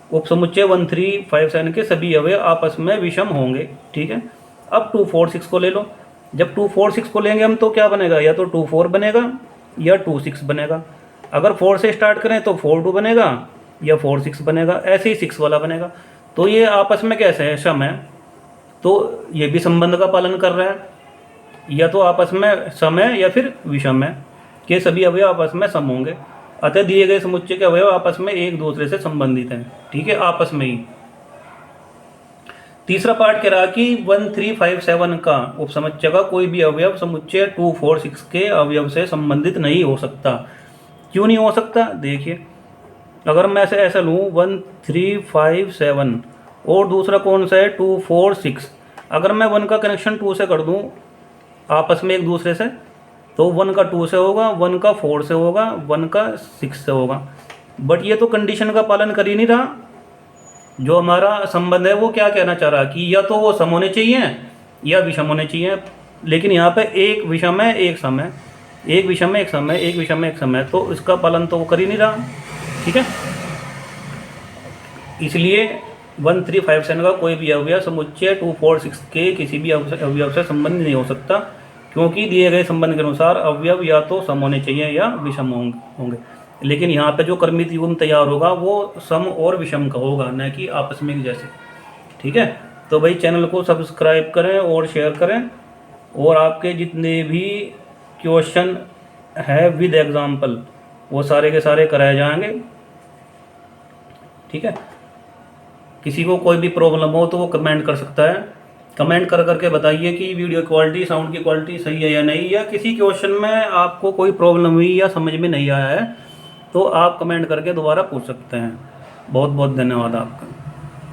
उपसमुच्चय 1 3 5 7 के सभी अवयव आपस में विषम होंगे। ठीक है, अब 2 4 6 को ले लो। जब 2 4 6 को लेंगे हम तो क्या बनेगा, या तो 2 4 बनेगा या 2 6 बनेगा। अगर 4 से स्टार्ट करें तो 4 2 बनेगा या 4 6 बनेगा, ऐसे ही 6 वाला बनेगा। तो ये आपस में कैसे है, सम है, तो ये भी संबंध का पालन कर रहा है। या तो आपस में सम है या फिर विषम है, कि सभी अवयव आपस में सम होंगे। अतः दिए गए समुच्चय के अवयव आपस में एक दूसरे से संबंधित हैं, ठीक है, आपस में ही। तीसरा पार्ट कह रहा कि 1 3 5 7 का उपसमुच्चय का कोई भी अवयव समुच्चय 2 4 6 के अवयव से संबंधित नहीं हो सकता। क्यों नहीं हो सकता, देखिए, अगर मैं ऐसा लूँ 1 3 5 7 और दूसरा कौन सा है 2 4 6, अगर मैं 1 का कनेक्शन 2 से कर दूँ आपस में एक दूसरे से, तो 1 का 2 से होगा, 1 का 4 से होगा, 1 का 6 से होगा। बट ये तो कंडीशन का पालन कर ही नहीं रहा। जो हमारा संबंध है वो क्या कहना चाह रहा है कि या तो वो सम होने चाहिए या विषम होने चाहिए, लेकिन यहाँ पे एक विषम है एक सम है, एक विषम है एक सम है, एक विषम है एक सम है, तो इसका पालन तो वो कर ही नहीं रहा, ठीक है। इसलिए 1 3 5 7 का कोई भी अवयव समुच्चय 2 4 6 के किसी भी अवयव से संबंधित नहीं हो सकता, क्योंकि दिए गए संबंध के अनुसार अवयव या तो सम होने चाहिए या विषम होंगे। लेकिन यहाँ पे जो कर्मित युग्म तैयार होगा वो सम और विषम का होगा, न कि आपस में जैसे, ठीक है। तो भाई चैनल को सब्सक्राइब करें और शेयर करें, और आपके जितने भी क्वेश्चन है विद एग्जाम्पल वो सारे के सारे कराए जाएंगे, ठीक है। किसी को कोई भी प्रॉब्लम हो तो वो कमेंट कर सकता है, कमेंट कर करके बताइए कि वीडियो क्वालिटी साउंड की क्वालिटी सही है या नहीं, या किसी क्वेश्चन में आपको कोई प्रॉब्लम हुई या समझ में नहीं आया है तो आप कमेंट करके दोबारा पूछ सकते हैं। बहुत बहुत धन्यवाद आपका।